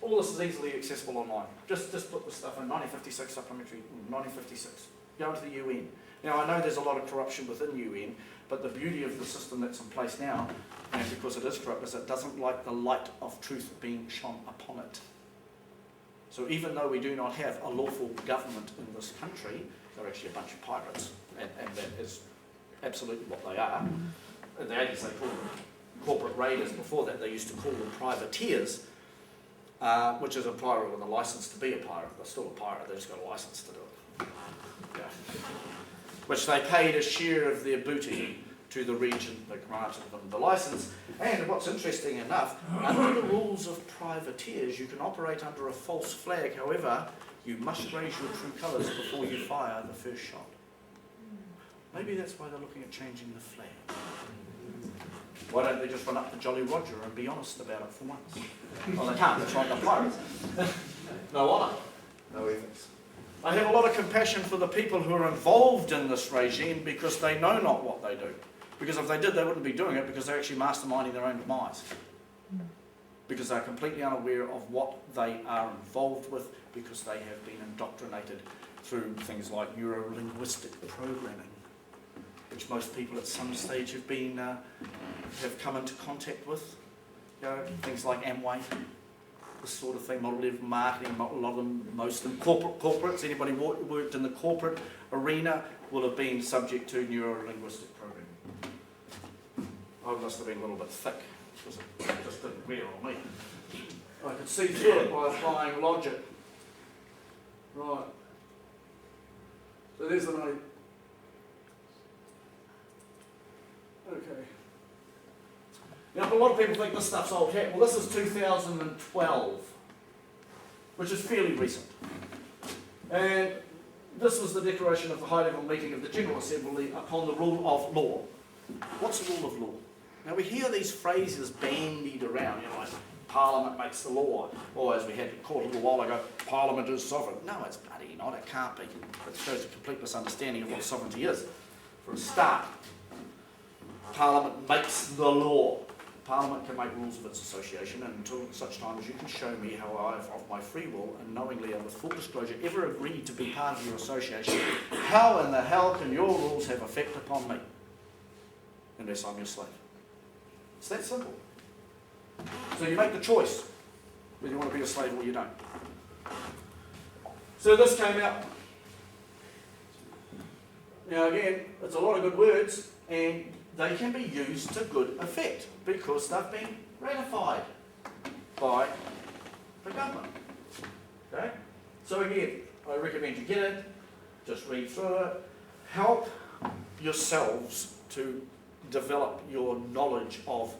All this is easily accessible online. Just put the stuff in 1956 supplementary, 1956. Go into the UN. Now I know there's a lot of corruption within UN, but the beauty of the system that's in place now, and because it is corrupt, is it doesn't like the light of truth being shone upon it. So even though we do not have a lawful government in this country, they're actually a bunch of pirates, and that is absolutely what they are. In the 80s they called them corporate raiders. Before that they used to call them privateers, which is a pirate with a license to be a pirate. They're still a pirate, they've just got a license to do it. Yeah. Which they paid a share of their booty to the region that granted them the license. And what's interesting enough, under the rules of privateers, you can operate under a false flag. However, you must raise your true colours before you fire the first shot. Maybe that's why they're looking at changing the flag. Why don't they just run up to Jolly Roger and be honest about it for once? Well, they can't, that's right, they're pirates. No honour, no ethics. I have a lot of compassion for the people who are involved in this regime because they know not what they do. Because if they did, they wouldn't be doing it because they're actually masterminding their own demise. Because they're completely unaware of what they are involved with because they have been indoctrinated through things like neuro-linguistic programming, which most people at some stage have come into contact with. Things like Amway, this sort of thing, model marketing, a lot of them, most of them, corporates, anybody worked in the corporate arena will have been subject to neuro-linguistic programming. I must have been a little bit thick, because it just didn't wear on me. I could see through it by applying logic. Right. So there's the money. Okay. Now, a lot of people think this stuff's old hat. Well, this is 2012, which is fairly recent. And this was the declaration of the high-level meeting of the General Assembly upon the rule of law. What's the rule of law? Now, we hear these phrases bandied around, like Parliament makes the law, or as we had it called a little while ago, Parliament is sovereign. No, it's bloody not, it can't be. It shows a complete misunderstanding of what sovereignty is. For a start, Parliament makes the law. Parliament can make rules of its association, and until such time as you can show me how I, of my free will and knowingly and with full disclosure, ever agreed to be part of your association, how in the hell can your rules have effect upon me? Unless I'm your slave. It's that simple. So you make the choice whether you want to be a slave or you don't. So this came out. Now again, it's a lot of good words, and they can be used to good effect because they've been ratified by the government. Okay? So again, I recommend you get it, just read through it, help yourselves to develop your knowledge of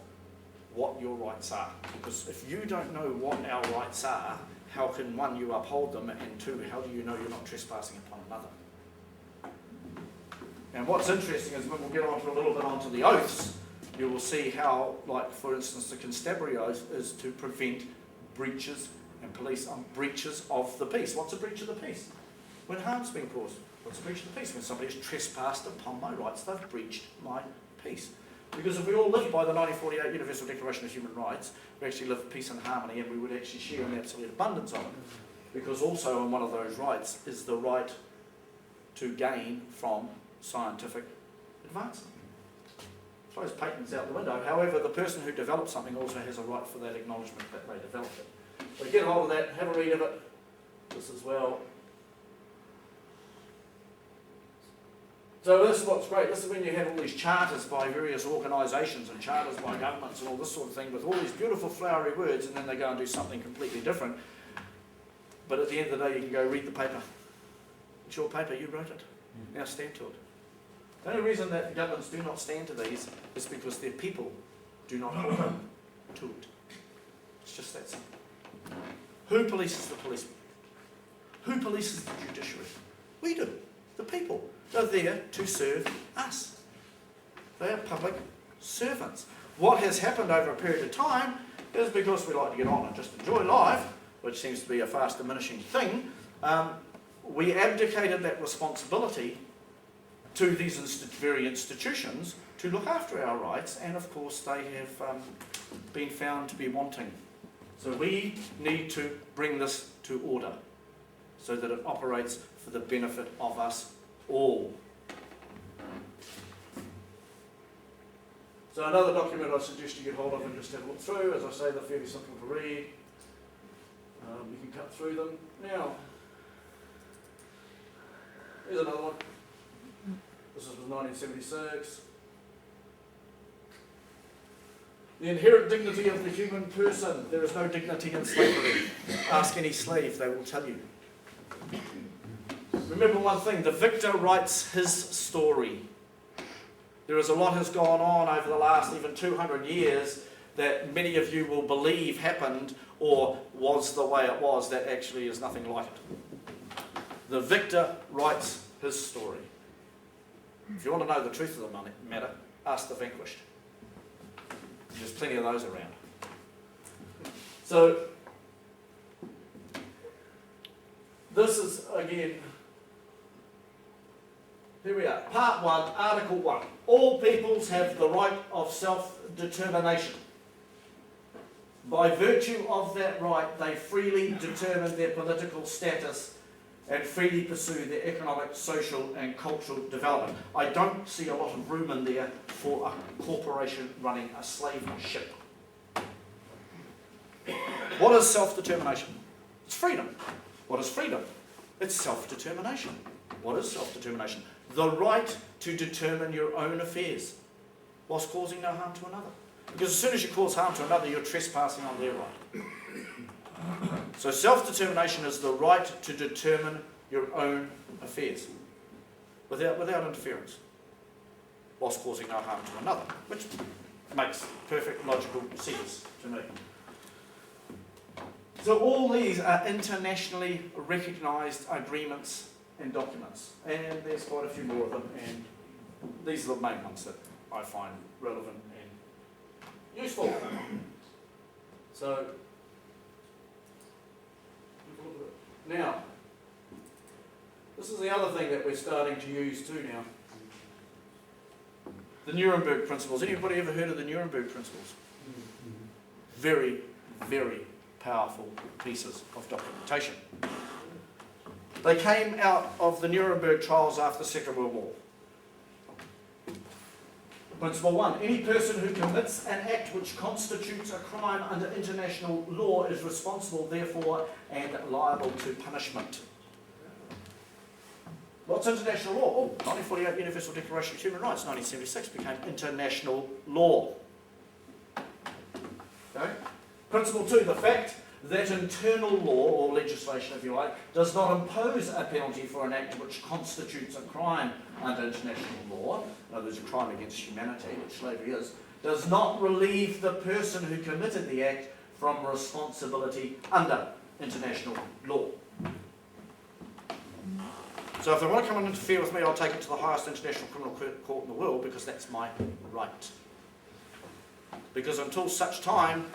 what your rights are. Because if you don't know what our rights are, how can one, you uphold them, and two, how do you know you're not trespassing upon another? And what's interesting is when we'll get on to a little bit onto the oaths, you will see how, like for instance, the constabulary oath is to prevent breaches and police breaches of the peace. What's a breach of the peace? When harm's been caused. What's a breach of the peace? When somebody has trespassed upon my rights, they've breached my peace. Because if we all lived by the 1948 Universal Declaration of Human Rights, we actually live peace and harmony, and we would actually share in absolute abundance of it. Because also in one of those rights is the right to gain from scientific advancement. I suppose patents out the window. However, the person who develops something also has a right for that acknowledgement that they developed it. So get hold of that, have a read of it. This as well. So this is what's great. This is when you have all these charters by various organisations and charters by governments and all this sort of thing with all these beautiful flowery words, and then they go and do something completely different. But at the end of the day, you can go read the paper. It's your paper, you wrote it. Now stand to it. The only reason that governments do not stand to these is because their people do not hold them to it. It's just that simple. Who polices the policeman? Who polices the judiciary? We do. The people. They're there to serve us. They are public servants. What has happened over a period of time is because we like to get on and just enjoy life, which seems to be a fast diminishing thing, we abdicated that responsibility to these very institutions to look after our rights, and of course they have been found to be wanting. So we need to bring this to order so that it operates for the benefit of us all. So another document I suggest you get hold of and just have a look through. As I say, they're fairly simple to read. You can cut through them. Now, here's another one. This is from 1976. The inherent dignity of the human person. There is no dignity in slavery. Ask any slave, they will tell you. Remember one thing, the victor writes his story. There is a lot has gone on over the last even 200 years that many of you will believe happened or was the way it was, that actually is nothing like it. The victor writes his story. If you want to know the truth of the matter, ask the vanquished. There's plenty of those around. So, this is, again, here we are. Part 1, Article 1. All peoples have the right of self-determination. By virtue of that right, they freely determine their political status and freely pursue their economic, social and cultural development. I don't see a lot of room in there for a corporation running a slave ship. What is self-determination? It's freedom. What is freedom? It's self-determination. What is self-determination? The right to determine your own affairs whilst causing no harm to another. Because as soon as you cause harm to another, you're trespassing on their right. So self-determination is the right to determine your own affairs without interference, whilst causing no harm to another, which makes perfect logical sense to me. So all these are internationally recognised agreements and documents, and there's quite a few more of them, and these are the main ones that I find relevant and useful. So, now, this is the other thing that we're starting to use too now. The Nuremberg principles. Anybody ever heard of the Nuremberg principles? Very, very powerful pieces of documentation. They came out of the Nuremberg trials after the Second World War. Principle 1. Any person who commits an act which constitutes a crime under international law is responsible, therefore, and liable to punishment. What's international law? Oh, 1948 Universal Declaration of Human Rights, 1976 became international law. Okay? Principle 2, the fact that internal law, or legislation if you like, does not impose a penalty for an act which constitutes a crime under international law, in other words, a crime against humanity, which slavery is, does not relieve the person who committed the act from responsibility under international law. So if they want to come and interfere with me, I'll take it to the highest international criminal court in the world, because that's my right. Because until such time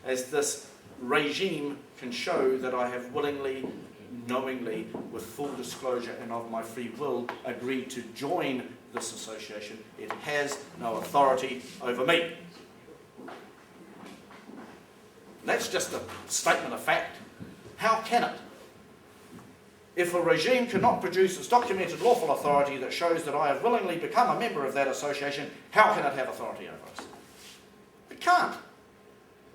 as this regime can show that I have willingly, knowingly, with full disclosure and of my free will, agreed to join this association, it has no authority over me. And that's just a statement of fact. How can it? If a regime cannot produce its documented lawful authority that shows that I have willingly become a member of that association, how can it have authority over us? It can't,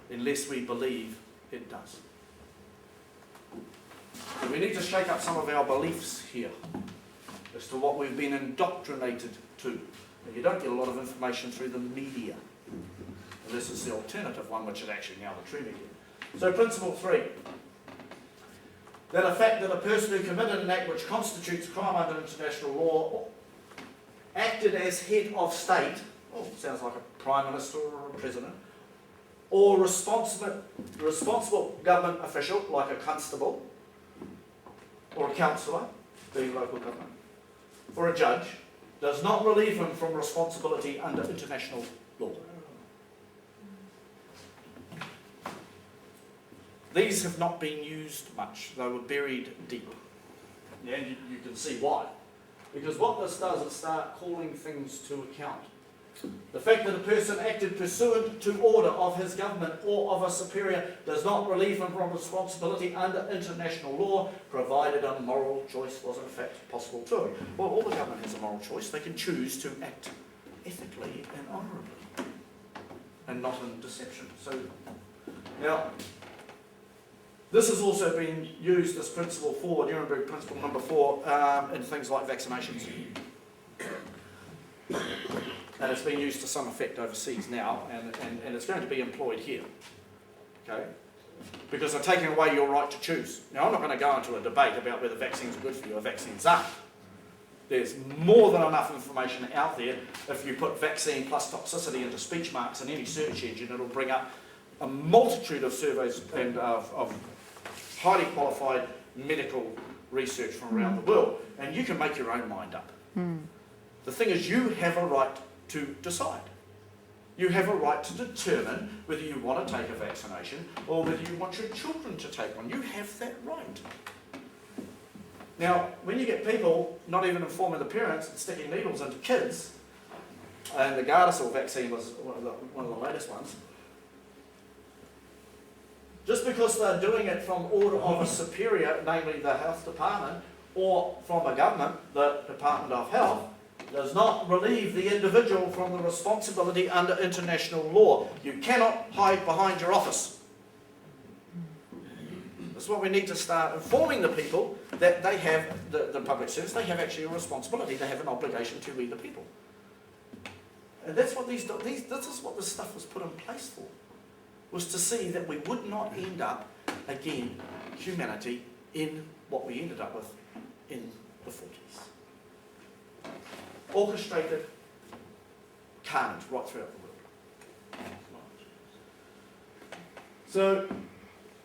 unless we believe it does. So we need to shake up some of our beliefs here as to what we've been indoctrinated to. And you don't get a lot of information through the media. And this is the alternative one, which is actually now the true media. So principle 3. That a fact that a person who committed an act which constitutes a crime under international law acted as head of state, sounds like a prime minister or a president, or responsible government official like a constable or a councillor, being local government, or a judge, does not relieve him from responsibility under international law. These have not been used much. They were buried deep. Yeah, and you can see why. Because what this does is start calling things to account. The fact that a person acted pursuant to order of his government or of a superior does not relieve him from responsibility under international law, provided a moral choice was in fact possible to him. Well, all the government has a moral choice. They can choose to act ethically and honourably, and not in deception. So, now, this has also been used as principle 4, Nuremberg principle number 4, in things like vaccinations. And it's been used to some effect overseas now, and it's going to be employed here. Okay? Because they're taking away your right to choose. Now, I'm not going to go into a debate about whether vaccines are good for you or vaccines aren't. There's more than enough information out there. If you put vaccine plus toxicity into speech marks in any search engine, it'll bring up a multitude of surveys and of highly qualified medical research from around the world. And you can make your own mind up. The thing is, you have a right to decide. You have a right to determine whether you want to take a vaccination or whether you want your children to take one. You have that right. Now, when you get people not even informing the parents and sticking needles into kids, and the Gardasil vaccine was one of the latest ones, just because they're doing it from order of a superior, namely the health department, or from a government, the Department of Health, does not relieve the individual from the responsibility under international law. You cannot hide behind your office. That's what we need to start informing the people, that they have, the public service, they have actually a responsibility, they have an obligation to we the people. And that's what this is what this stuff was put in place for, was to see that we would not end up, again, humanity in what we ended up with in the 40s. Orchestrated carnage right throughout the world. So,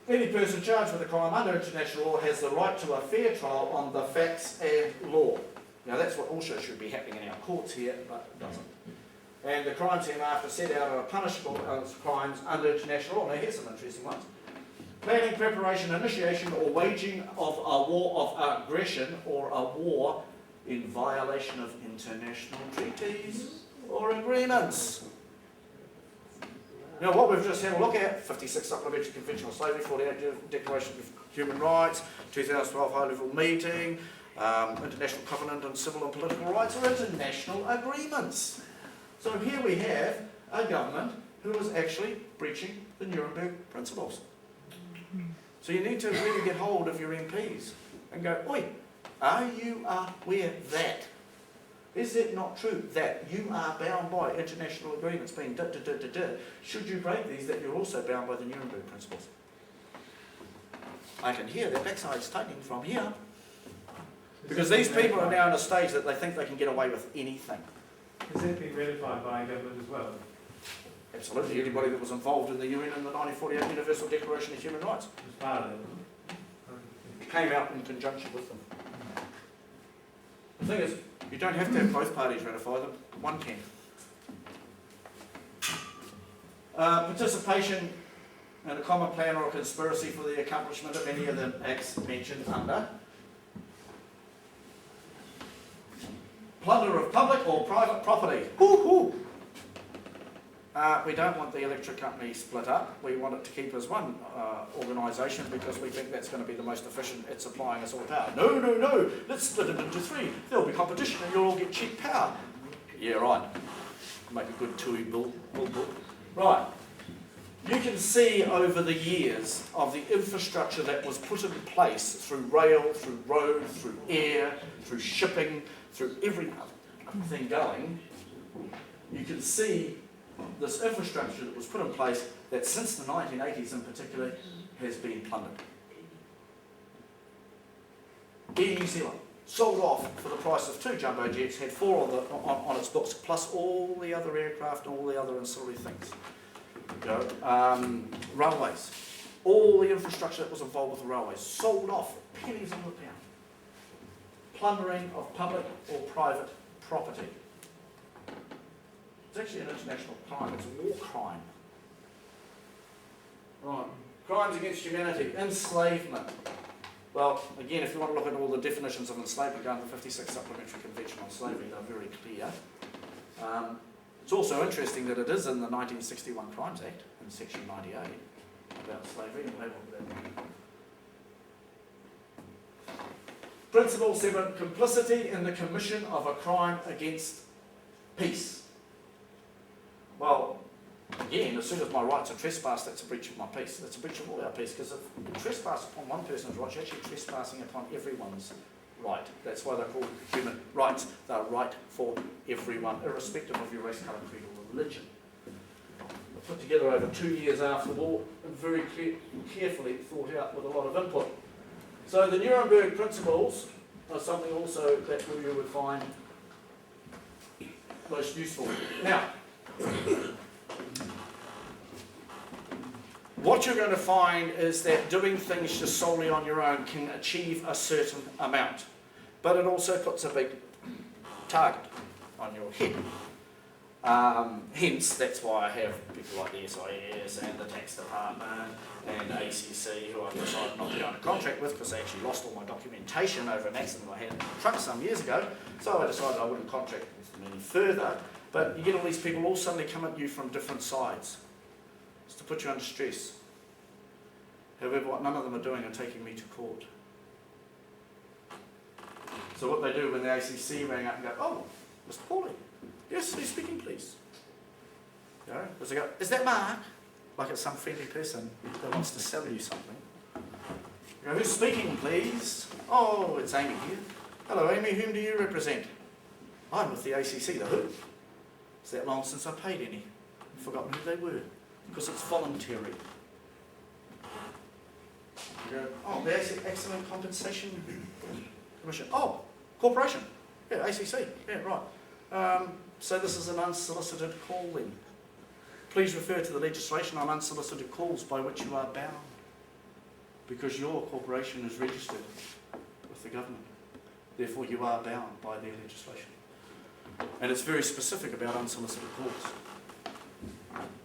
any person charged with a crime under international law has the right to a fair trial on the facts and law. Now that's what also should be happening in our courts here, but it doesn't. And the crimes hereafter set out are punishable as crimes under international law. Now here's some interesting ones. Planning, preparation, initiation or waging of a war of aggression or a war in violation of international treaties or agreements. Now what we've just had a look at, 56 Supplementary Convention on Slavery, 48 Declaration of Human Rights, 2012 High Level Meeting, International Covenant on Civil and Political Rights, are international agreements. So here we have a government who is actually breaching the Nuremberg principles. So you need to really get hold of your MPs and go, oi, Are you aware that? Is it not true that you are bound by international agreements being should you break these, that you're also bound by the Nuremberg principles? I can hear their backsides tightening from here. Because these people are now in a stage that they think they can get away with anything. Has that been ratified by government as well? Absolutely. Anybody that was involved in the UN in the 1948 Universal Declaration of Human Rights As part of that, wasn't it? came out in conjunction with them. The thing is, you don't have to have both parties ratify them. One can. Participation in a common plan or a conspiracy for the accomplishment of any of the acts mentioned under. Plunder of public or private property. We don't want the electric company split up. We want it to keep as one organisation because we think that's going to be the most efficient at supplying us all power. No, let's split it into three. There'll be competition and you'll all get cheap power. Yeah, right. Make a good TUI bull. Right. You can see over the years of the infrastructure that was put in place through rail, through road, through air, through shipping, through everything going, you can see this infrastructure that was put in place that since the 1980s in particular has been plundered. Air New Zealand sold off for the price of 2 jumbo jets, had 4 on its books, plus all the other aircraft and all the other ancillary things. Railways, all the infrastructure that was involved with the railways, sold off pennies on the pound. Plundering of public or private property. It's actually an international crime, it's a war crime. Right. Crimes against humanity, enslavement. Well, again, if you want to look at all the definitions of enslavement, go to the 56th Supplementary Convention on Slavery, they're very clear. It's also interesting that it is in the 1961 Crimes Act, in section 98, about slavery, and we'll have a look at that. Principle 7, complicity in the commission of a crime against peace. Well, again, as soon as my rights are trespassed, that's a breach of my peace. That's a breach of all our peace, because if you trespass upon one person's rights, you're actually trespassing upon everyone's right. That's why they're called human rights. They're right for everyone, irrespective of your race, colour, creed or religion. Put together over 2 years after the war, and very carefully thought out with a lot of input. So the Nuremberg principles are something also that you would find most useful. Now, what you're going to find is that doing things just solely on your own can achieve a certain amount, but it also puts a big target on your head. Hence, that's why I have people like the SIS and the tax department and ACC, who I've decided not to go on a contract with because I actually lost all my documentation over an accident I had in a truck some years ago. So I decided I wouldn't contract with them any further. But you get all these people all suddenly come at you from different sides. It's to put you under stress. However, what none of them are doing are taking me to court. So what they do when the ACC rang up and go, "Oh, Mr. Pauley, yes, who's speaking, please?" You know, as they go, "Is that Mark?" Like it's some friendly person that wants to sell you something. You go, "Who's speaking, please?" "Oh, it's Amy here." "Hello, Amy, whom do you represent?" "I'm with the ACC, the who?" "It's that long since I paid any. I've forgotten who they were, because it's voluntary." You go, "Oh, the Accident Compensation Commission." "Oh, corporation. Yeah, ACC. Yeah, right. So this is an unsolicited call then. Please refer to the legislation on unsolicited calls by which you are bound, because your corporation is registered with the government. Therefore, you are bound by their legislation." And it's very specific about unsolicited calls.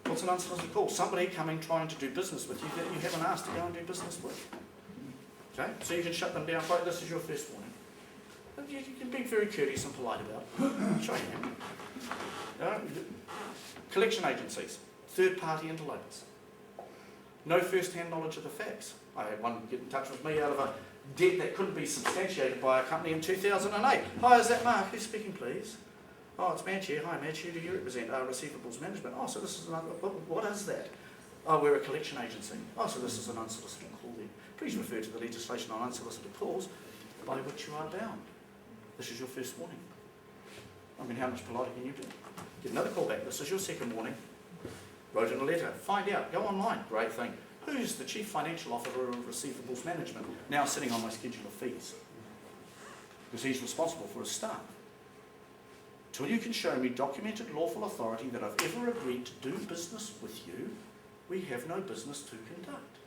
What's an unsolicited call? Somebody coming trying to do business with you that you haven't asked to go and do business with. Okay? So you can shut them down. Right, this is your first warning. And you can be very courteous and polite about it. Sure you can. Collection agencies, third-party interlopers. No first-hand knowledge of the facts. I had one get in touch with me out of a debt that couldn't be substantiated by a company in 2008. "Hi, is that Mark? Who's speaking, please?" "Oh, it's Madge here. Hi, Madge. Who do you represent?" "Receivables management." "Oh, so this is another. What is that?" "Oh, we're a collection agency." "Oh, so this is an unsolicited call then. Please refer to the legislation on unsolicited calls by which you are bound. This is your first warning. I mean, how much politer can you be? Get another call back. This is your second warning. Wrote in a letter. Find out. Go online. Great thing. Who's the Chief Financial Officer of Receivables Management? Now sitting on my schedule of fees. Because he's responsible for his staff. Till you can show me documented lawful authority that I've ever agreed to do business with you, we have no business to conduct.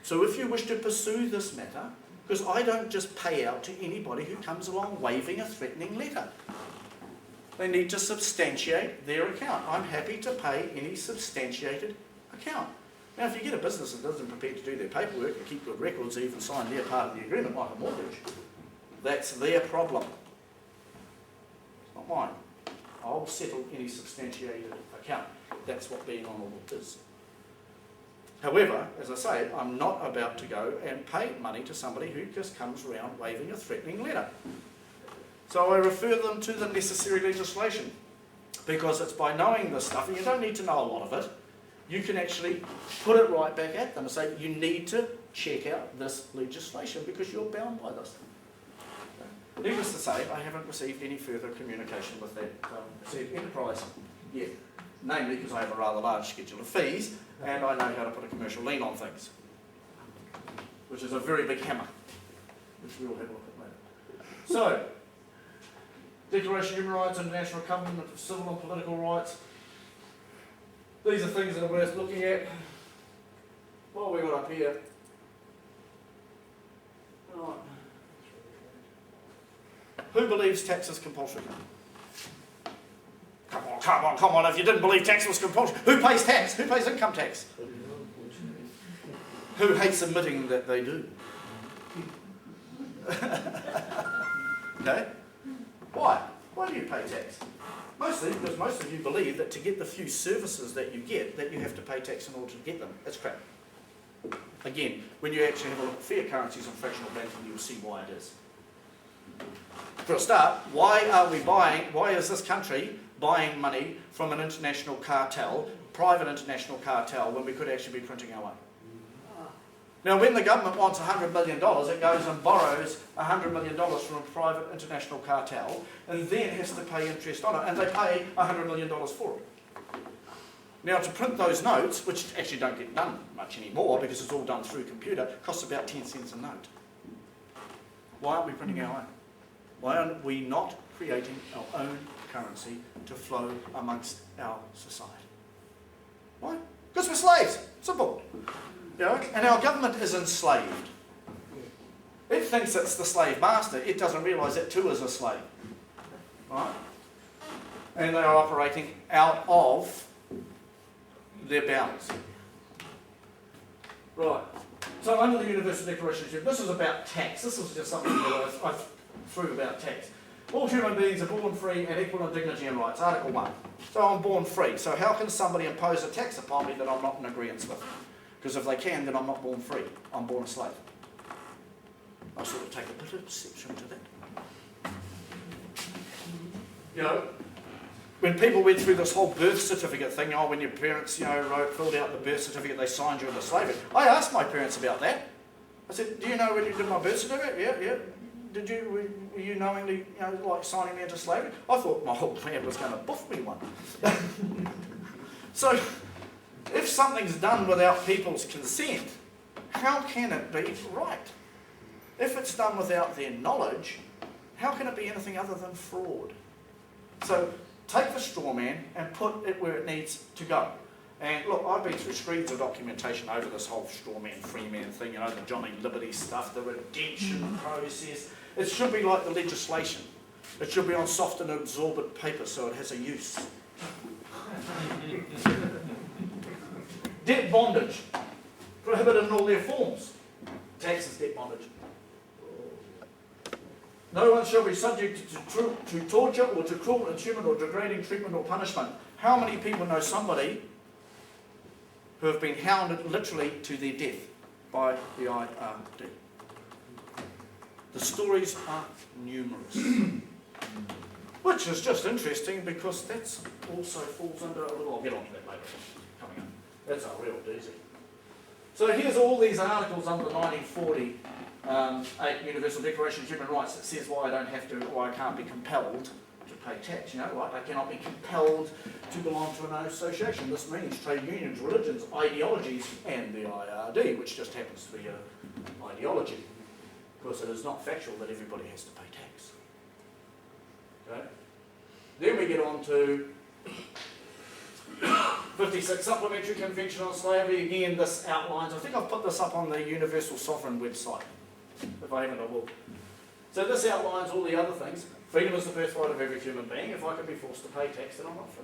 So if you wish to pursue this matter, because I don't just pay out to anybody who comes along waving a threatening letter. They need to substantiate their account. I'm happy to pay any substantiated account. Now, if you get a business that doesn't prepare to do their paperwork and keep good records, or even sign their part of the agreement, like a mortgage, that's their problem. It's not mine. I'll settle any substantiated account. That's what being on audit is. However, as I say, I'm not about to go and pay money to somebody who just comes around waving a threatening letter. So I refer them to the necessary legislation, because it's by knowing this stuff, and you don't need to know a lot of it, you can actually put it right back at them and say, you need to check out this legislation because you're bound by this. Needless to say, I haven't received any further communication with that said enterprise yet. Namely because I have a rather large schedule of fees and I know how to put a commercial lien on things, which is a very big hammer, which we'll have a look at later. So, Declaration of Human Rights, International Covenant of Civil and Political Rights. These are things that are worth looking at. What have we got up here? Right. Who believes tax is compulsory? Come on, if you didn't believe tax was compulsory. Who pays tax? Who pays income tax? Who hates admitting that they do? Okay? Why? Why do you pay tax? Mostly because most of you believe that to get the few services that you get, that you have to pay tax in order to get them. That's crap. Again, when you actually have a look at fair currencies and fractional banking, you'll see why it is. For a start, why is this country buying money from an international cartel, private international cartel, when we could actually be printing our own? Now, when the government wants $100 million, it goes and borrows $100 million from a private international cartel and then has to pay interest on it, and they pay $100 million for it. Now, to print those notes, which actually don't get done much anymore because it's all done through computer, costs about 10 cents a note. Why aren't we printing our own? Why aren't we not creating our own currency to flow amongst our society? Why? Because we're slaves. Simple. You know? And our government is enslaved. It thinks it's the slave master. It doesn't realise it too is a slave. Right? And they are operating out of their bounds. Right. So under the Universal Declaration of Human Rights, this is about tax. This is just something that I threw about tax. All human beings are born free and equal in dignity and rights. Article 1. So I'm born free. So how can somebody impose a tax upon me that I'm not in agreement with? Because if they can, then I'm not born free. I'm born a slave. I sort of take a bit of exception to that. You know, when people went through this whole birth certificate thing, when your parents, filled out the birth certificate, they signed you into slavery. I asked my parents about that. I said, do you know when you did my birth certificate? Yeah. Were you knowingly, like signing me into slavery? I thought my whole clan was going to buff me one. So, if something's done without people's consent, how can it be right? If it's done without their knowledge, how can it be anything other than fraud? So, take the straw man and put it where it needs to go. And look, I've been through screeds of documentation over this whole straw man, free man thing, the Johnny Liberty stuff, the redemption process. It should be like the legislation. It should be on soft and absorbent paper so it has a use. Debt bondage, prohibited in all their forms. Tax is debt bondage. No one shall be subject to torture or to cruel, inhuman or degrading treatment or punishment. How many people know somebody who have been hounded literally to their death by the IRD? The stories are numerous. Which is just interesting because that also falls under a little, I'll get onto that later, coming up. That's a real doozy. So here's all these articles under the 1940 Universal Declaration of Human Rights that says why I don't have to, or I can't be compelled to pay tax. You know, like I cannot be compelled to belong to an association. This means trade unions, religions, ideologies, and the IRD, which just happens to be an ideology. Because it is not factual that everybody has to pay tax. Okay? Then we get on to 56, Supplementary Convention on Slavery. Again, this outlines, I think I've put this up on the Universal Sovereign website. If I haven't, I will. So this outlines all the other things. Freedom is the birthright of every human being. If I can be forced to pay tax, then I'm not free.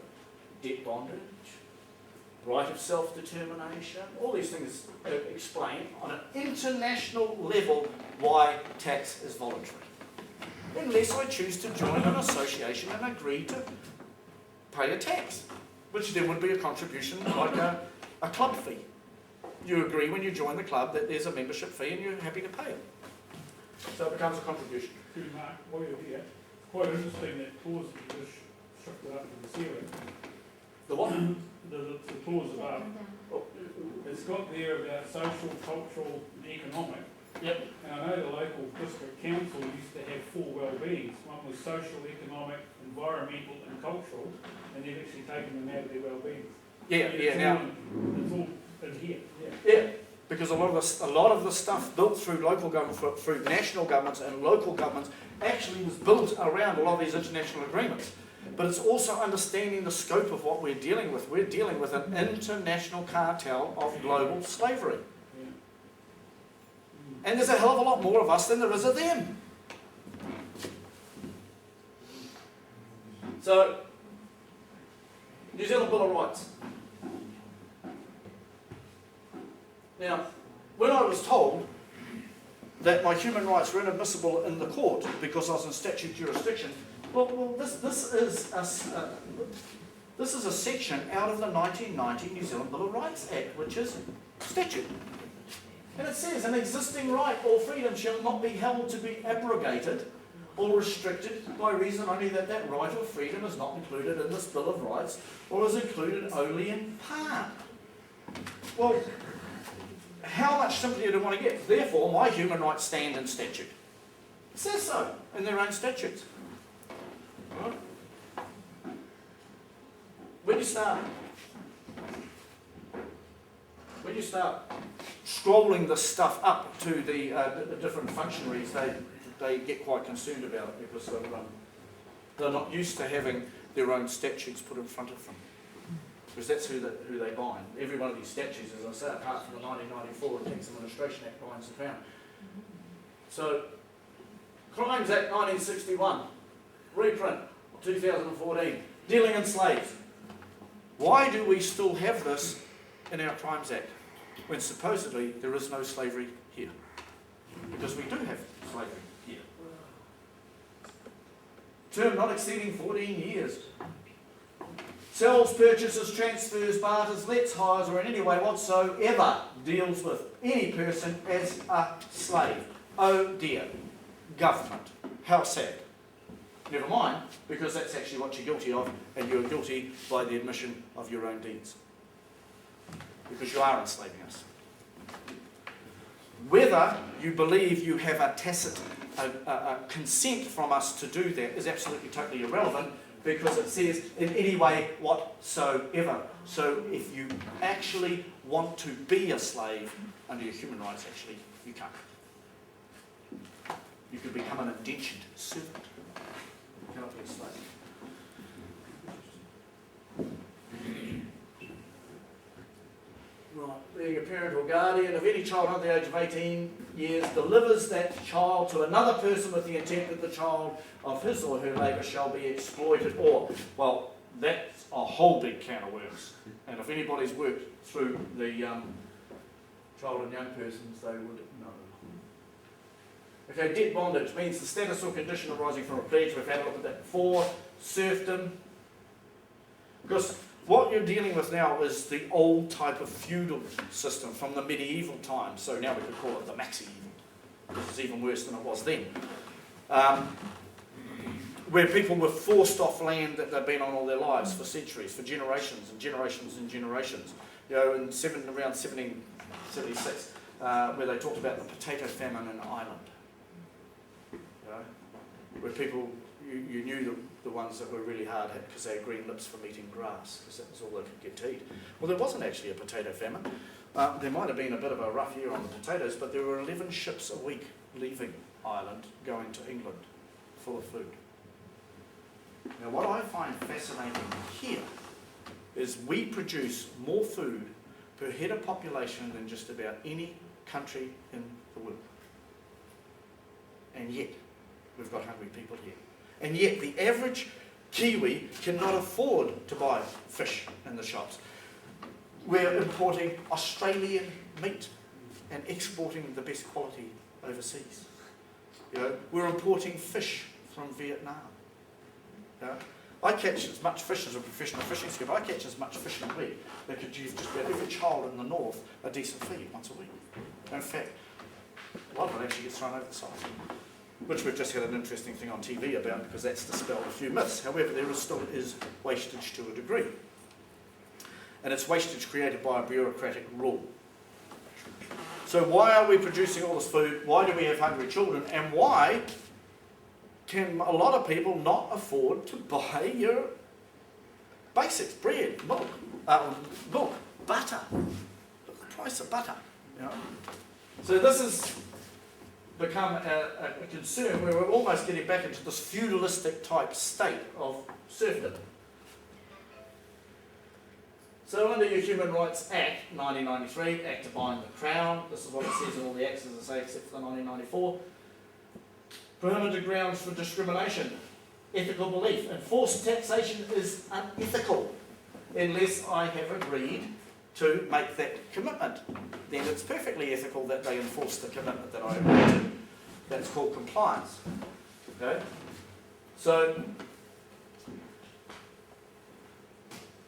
Debt bondage, right of self-determination, all these things explain on an international level why tax is voluntary. Unless I choose to join an association and agree to pay a tax, which then would be a contribution like a club fee. You agree when you join the club that there's a membership fee and you're happy to pay it. So it becomes a contribution. Mark, while you're here, it's quite interesting that clause that you just shifted up to the ceiling. The what? The clause above. It's got there about social, cultural, and economic. Yep. And I know the local district council used to have 4 well-beings. One was social, economic, environmental, and cultural, and they've actually taken them out of their well-beings. It's all in here. Yeah, because a lot of the stuff built through local government, through national governments and local governments, actually was built around a lot of these international agreements. But it's also understanding the scope of what we're dealing with. We're dealing with an international cartel of global slavery. And there's a hell of a lot more of us than there is of them. So, New Zealand Bill of Rights. Now, when I was told that my human rights were inadmissible in the court because I was in statute jurisdiction, well, this is a section out of the 1990 New Zealand Bill of Rights Act, which is statute. And it says, an existing right or freedom shall not be held to be abrogated or restricted by reason only that that right or freedom is not included in this Bill of Rights or is included only in part. Well, how much simpler do you want to get? Therefore, my human rights stand in statute. It says so in their own statutes. Right? When you start scrolling this stuff up to the different functionaries, they get quite concerned about it because they're not used to having their own statutes put in front of them. Because that's who they bind. Every one of these statutes, as I say, apart from the 1994 Tax Administration Act, binds the Crown. So, Crimes Act 1961, reprint 2014, dealing in slaves. Why do we still have this in our Crimes Act when supposedly there is no slavery here? Because we do have slavery here. Term not exceeding 14 years. Sells, purchases, transfers, barters, lets, hires, or in any way whatsoever deals with any person as a slave. Oh dear. Government. How sad. Never mind, because that's actually what you're guilty of, and you're guilty by the admission of your own deeds. Because you are enslaving us. Whether you believe you have a tacit consent from us to do that is absolutely totally irrelevant, because it says in any way whatsoever. So if you actually want to be a slave under your human rights, actually, you can't. You could become an indentured servant. You cannot be a slave. Right, being a parent or guardian of any child under the age of 18 years delivers that child to another person with the intent that the child of his or her labour shall be exploited or, well, that's a whole big can of worms. And if anybody's worked through the child and young persons, they would know. Okay, debt bondage means the status or condition arising from a pledge. We've had a look at that before. Serfdom. Because what you're dealing with now is the old type of feudal system from the medieval times. So now we could call it the maxi-evil, which is even worse than it was then. Where people were forced off land that they've been on all their lives for centuries, for generations and generations and generations. around 1776, where they talked about the potato famine in Ireland. Where people, you knew the ones that were really hard hit because they had green lips from eating grass, because that was all they could get to eat. Well, there wasn't actually a potato famine. There might have been a bit of a rough year on the potatoes, but there were 11 ships a week leaving Ireland, going to England, full of food. Now, what I find fascinating here is we produce more food per head of population than just about any country in the world. And yet, we've got hungry people here. And yet, the average Kiwi cannot afford to buy fish in the shops. We're importing Australian meat and exporting the best quality overseas. We're importing fish from Vietnam. I catch as much fish as a professional fishing skipper. I catch as much fish in a week that could give just about every child in the north a decent feed once a week. In fact, a lot of it actually gets thrown over the side, which we've just had an interesting thing on TV about, because that's dispelled a few myths. However, there still is wastage to a degree. And it's wastage created by a bureaucratic rule. So why are we producing all this food? Why do we have hungry children? And why can a lot of people not afford to buy your basics? Bread, milk, butter. Look at the price of butter. So this has become a concern where we're almost getting back into this feudalistic type state of serfdom. So under your Human Rights Act, 1993, Act to Bind the Crown, this is what it says in all the acts, as I say, except for the 1994. Prohibited grounds for discrimination, ethical belief. Enforced taxation is unethical unless I have agreed to make that commitment. Then it's perfectly ethical that they enforce the commitment that I agreed to. That's called compliance. Okay? So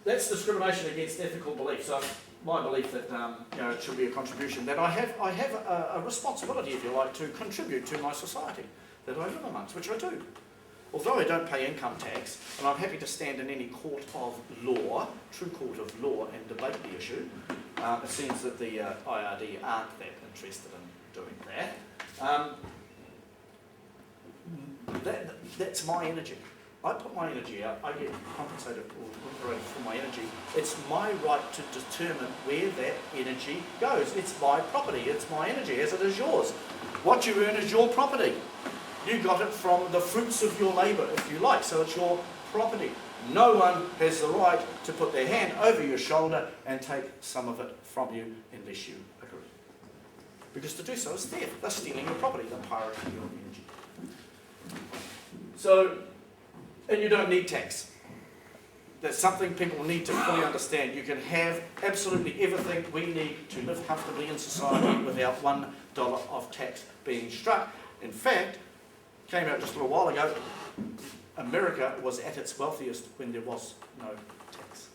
that's discrimination against ethical belief. So my belief that it should be a contribution, that I have a responsibility, if you like, to contribute to my society that I live amongst, which I do. Although I don't pay income tax, and I'm happy to stand in any court of law, true court of law, and debate the issue, it seems that the IRD aren't that interested in doing that. That's my energy. I put my energy out, I get compensated or remunerated for my energy. It's my right to determine where that energy goes. It's my property, it's my energy, as it is yours. What you earn is your property. You got it from the fruits of your labour, if you like, so it's your property. No one has the right to put their hand over your shoulder and take some of it from you unless you agree. Because to do so is theft. They're stealing your property, they're pirating your energy. So, and you don't need tax. That's something people need to fully understand. You can have absolutely everything we need to live comfortably in society without $1 of tax being struck. In fact, came out just a little while ago, America was at its wealthiest when there was no tax.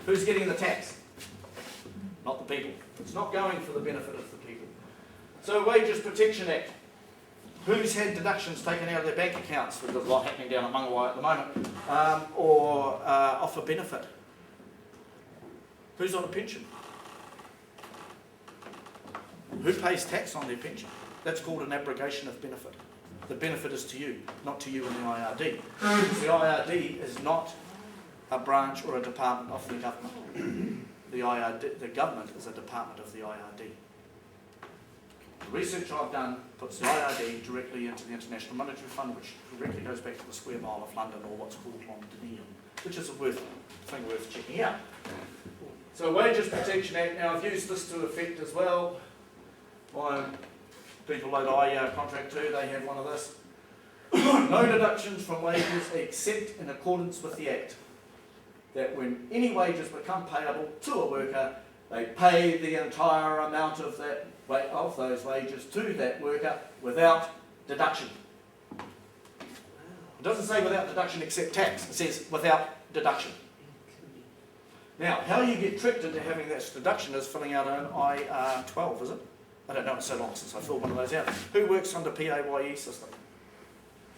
Who's getting the tax? Not the people. It's not going for the benefit of the people. So Wages Protection Act. Who's had deductions taken out of their bank accounts? There's a lot happening down at Whangarei at the moment. Or off a benefit. Who's on a pension? Who pays tax on their pension? That's called an abrogation of benefit. The benefit is to you, not to you in the IRD. Because the IRD is not a branch or a department of the government. The government is a department of the IRD. The research I've done puts the IRD directly into the International Monetary Fund, which directly goes back to the square mile of London, or what's called Londonium, which is a thing worth checking out. So Wages Protection Act, now I've used this to effect as well. My people that I contract to, they have one of this. No deductions from wages except in accordance with the Act. That when any wages become payable to a worker, they pay the entire amount of those wages to that worker without deduction. It doesn't say without deduction except tax. It says without deduction. Now, how you get tricked into having that deduction is filling out an I-12, is it? I don't know, it's so long since I filled one of those out. Who works under PAYE system?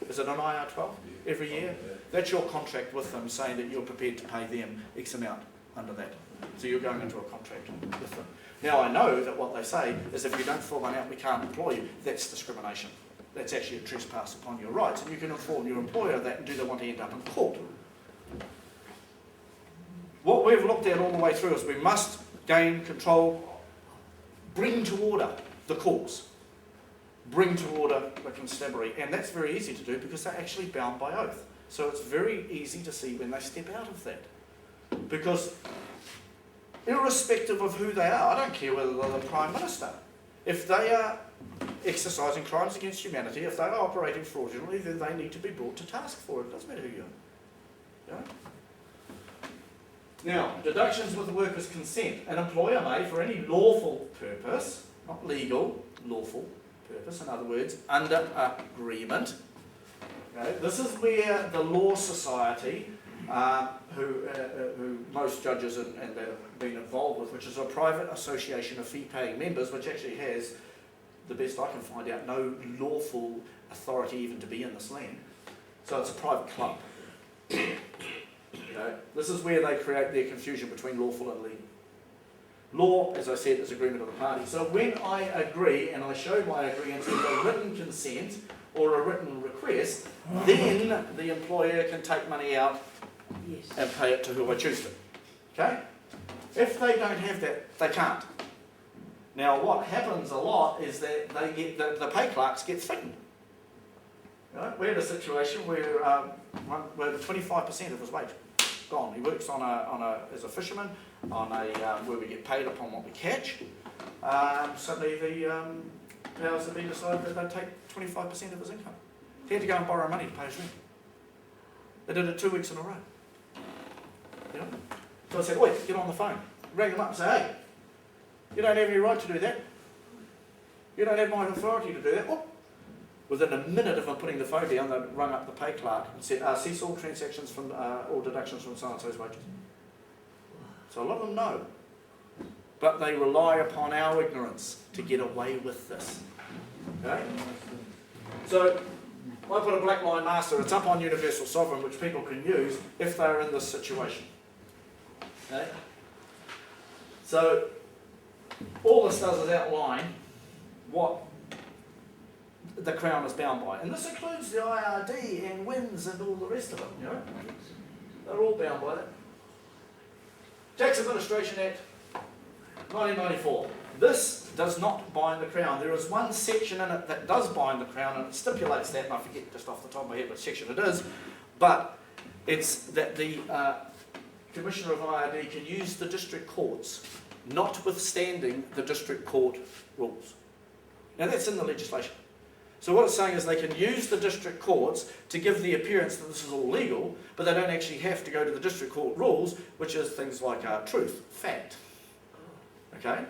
Is it an IR12 every year? That's your contract with them saying that you're prepared to pay them X amount under that So you're going into a contract with them. Now I know that what they say is if you don't fill one out, we can't employ you. That's discrimination. That's actually a trespass upon your rights, and you can inform your employer of that, and do they want to end up in court? What we've looked at all the way through is we must gain control, bring to order the courts, bring to order the constabulary, and that's very easy to do because they're actually bound by oath. So it's very easy to see when they step out of that. Because irrespective of who they are, I don't care whether they're the Prime Minister, if they are exercising crimes against humanity, if they are operating fraudulently, then they need to be brought to task for it. It doesn't matter who you are. Yeah? Now, deductions with the worker's consent. An employer may, for any lawful purpose, not legal, lawful purpose, in other words, under agreement. Okay? This is where the Law Society, who most judges and that have been involved with, which is a private association of fee-paying members, which actually has, the best I can find out, no lawful authority even to be in this land. So it's a private club. Okay? This is where they create their confusion between lawful and legal. Law, as I said, is agreement of the parties. So when I agree, and I show my agreement with a written consent or a written request, then the employer can take money out and pay it to who I choose to. Okay? If they don't have that, they can't. Now what happens a lot is that they get the pay clerks get threatened. Right? We're in a situation where 25% of his wage gone. He works as a fisherman where we get paid upon what we catch. Suddenly the powers that be decided that they'd take 25% of his income. He had to go and borrow money to pay his rent. They did it 2 weeks in a row. You know? So I said, oi, get on the phone. Rang them up and say, hey, you don't have any right to do that. You don't have my authority to do that. Oh. Within a minute of them putting the phone down, they rung up the pay clerk and said, cease all transactions from all deductions from so-and-so's wages. So a lot of them know. But they rely upon our ignorance to get away with this. Okay? So I put a black line master, it's up on Universal Sovereign, which people can use if they're in this situation. Okay? So all this does is outline what the Crown is bound by. And this includes the IRD and WINS and all the rest of them, you know? They're all bound by that. Tax Administration Act 1994. This does not bind the Crown. There is one section in it that does bind the Crown, and it stipulates that, and I forget just off the top of my head which section it is, but it's that the Commissioner of IRD can use the district courts, notwithstanding the district court rules. Now that's in the legislation. So what it's saying is they can use the district courts to give the appearance that this is all legal, but they don't actually have to go to the district court rules, which is things like truth, fact. Okay?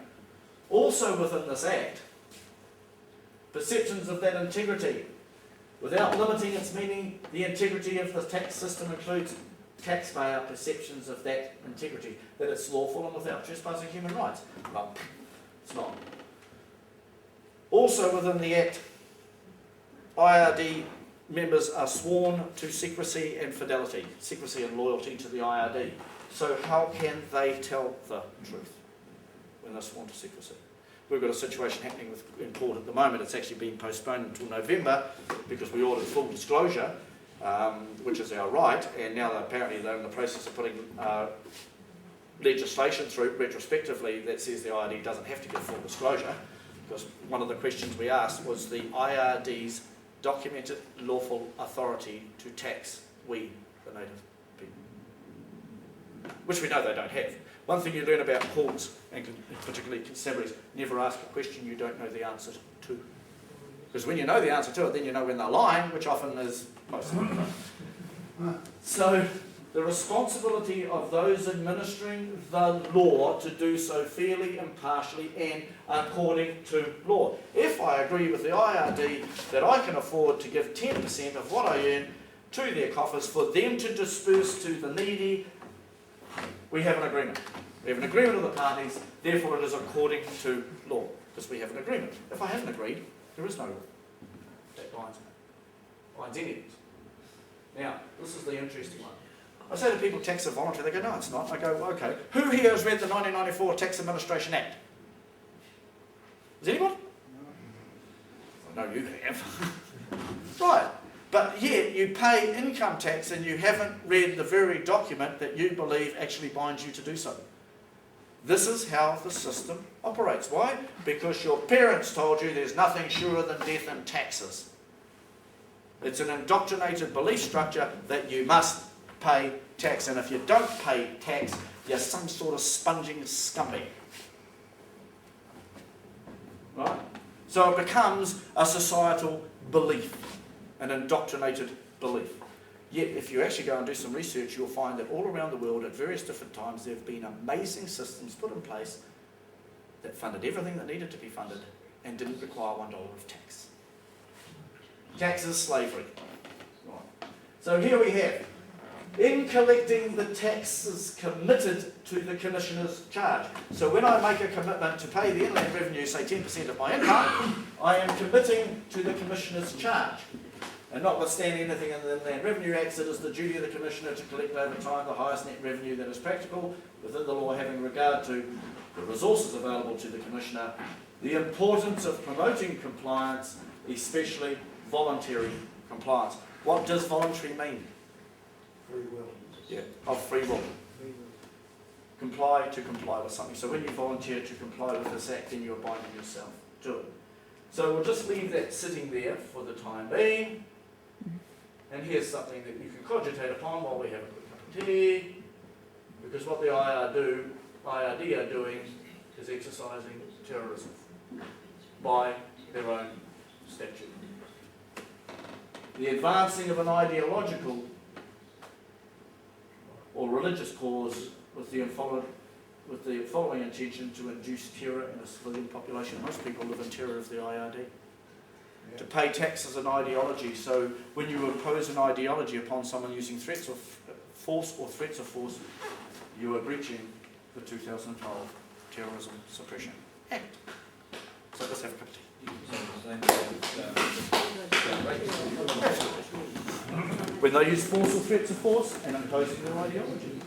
Also within this Act, perceptions of that integrity. Without limiting its meaning, the integrity of the tax system includes taxpayer perceptions of that integrity, that it's lawful and without trespassing human rights. No, it's not. Also within the Act, IRD members are sworn to secrecy and fidelity, secrecy and loyalty to the IRD. So how can they tell the truth when they're sworn to secrecy? We've got a situation happening in court at the moment. It's actually been postponed until November because we ordered full disclosure, which is our right, and now apparently they're in the process of putting legislation through retrospectively that says the IRD doesn't have to give full disclosure, because one of the questions we asked was the IRD's documented lawful authority to tax we, the native people, which we know they don't have. One thing you learn about courts, and particularly constabularies, never ask a question you don't know the answer to. Because when you know the answer to it, then you know when they're lying, which often is most of the time. So the responsibility of those administering the law to do so fairly, impartially, and according to law. If I agree with the IRD that I can afford to give 10% of what I earn to their coffers for them to disperse to the needy, we have an agreement. We have an agreement of the parties, therefore it is according to law, because we have an agreement. If I haven't agreed, there is no law. That binds me. Binds any of us. Now, this is the interesting one. I say to people, tax is voluntary. They go, no, it's not. I go, well, okay. Who here has read the 1994 Tax Administration Act? Has anyone? I know you have. Right. But yet you pay income tax and you haven't read the very document that you believe actually binds you to do so. This is how the system operates. Why? Because your parents told you there's nothing surer than death and taxes. It's an indoctrinated belief structure that you must pay tax, and if you don't pay tax, you're some sort of sponging scumbag. Right? So it becomes a societal belief, an indoctrinated belief. Yet if you actually go and do some research, you'll find that all around the world at various different times there have been amazing systems put in place that funded everything that needed to be funded and didn't require $1 of tax. Tax is slavery. Right. So here we have, in collecting the taxes committed to the Commissioner's charge. So when I make a commitment to pay the Inland Revenue, say 10% of my income, I am committing to the Commissioner's charge. And notwithstanding anything in the Inland Revenue Act, it is the duty of the Commissioner to collect over time the highest net revenue that is practical within the law, having regard to the resources available to the Commissioner, the importance of promoting compliance, especially voluntary compliance. What does voluntary mean? Free will. Yeah, of free will. Comply to comply with something. So when you volunteer to comply with this act, then you're binding yourself to it. So we'll just leave that sitting there for the time being. And here's something that you can cogitate upon while we have a quick cup of tea. Because what the IRD are doing is exercising terrorism by their own statute. The advancing of an ideological or religious cause with the following intention to induce terror in a civilian population. Most people live in terror of the IRD. Yeah. To pay tax is an ideology, so when you impose an ideology upon someone using threats of force or threats of force, you are breaching the 2012 Terrorism Suppression Act. So let's have a cup of tea. When they use force or threats of force and imposing their ideology.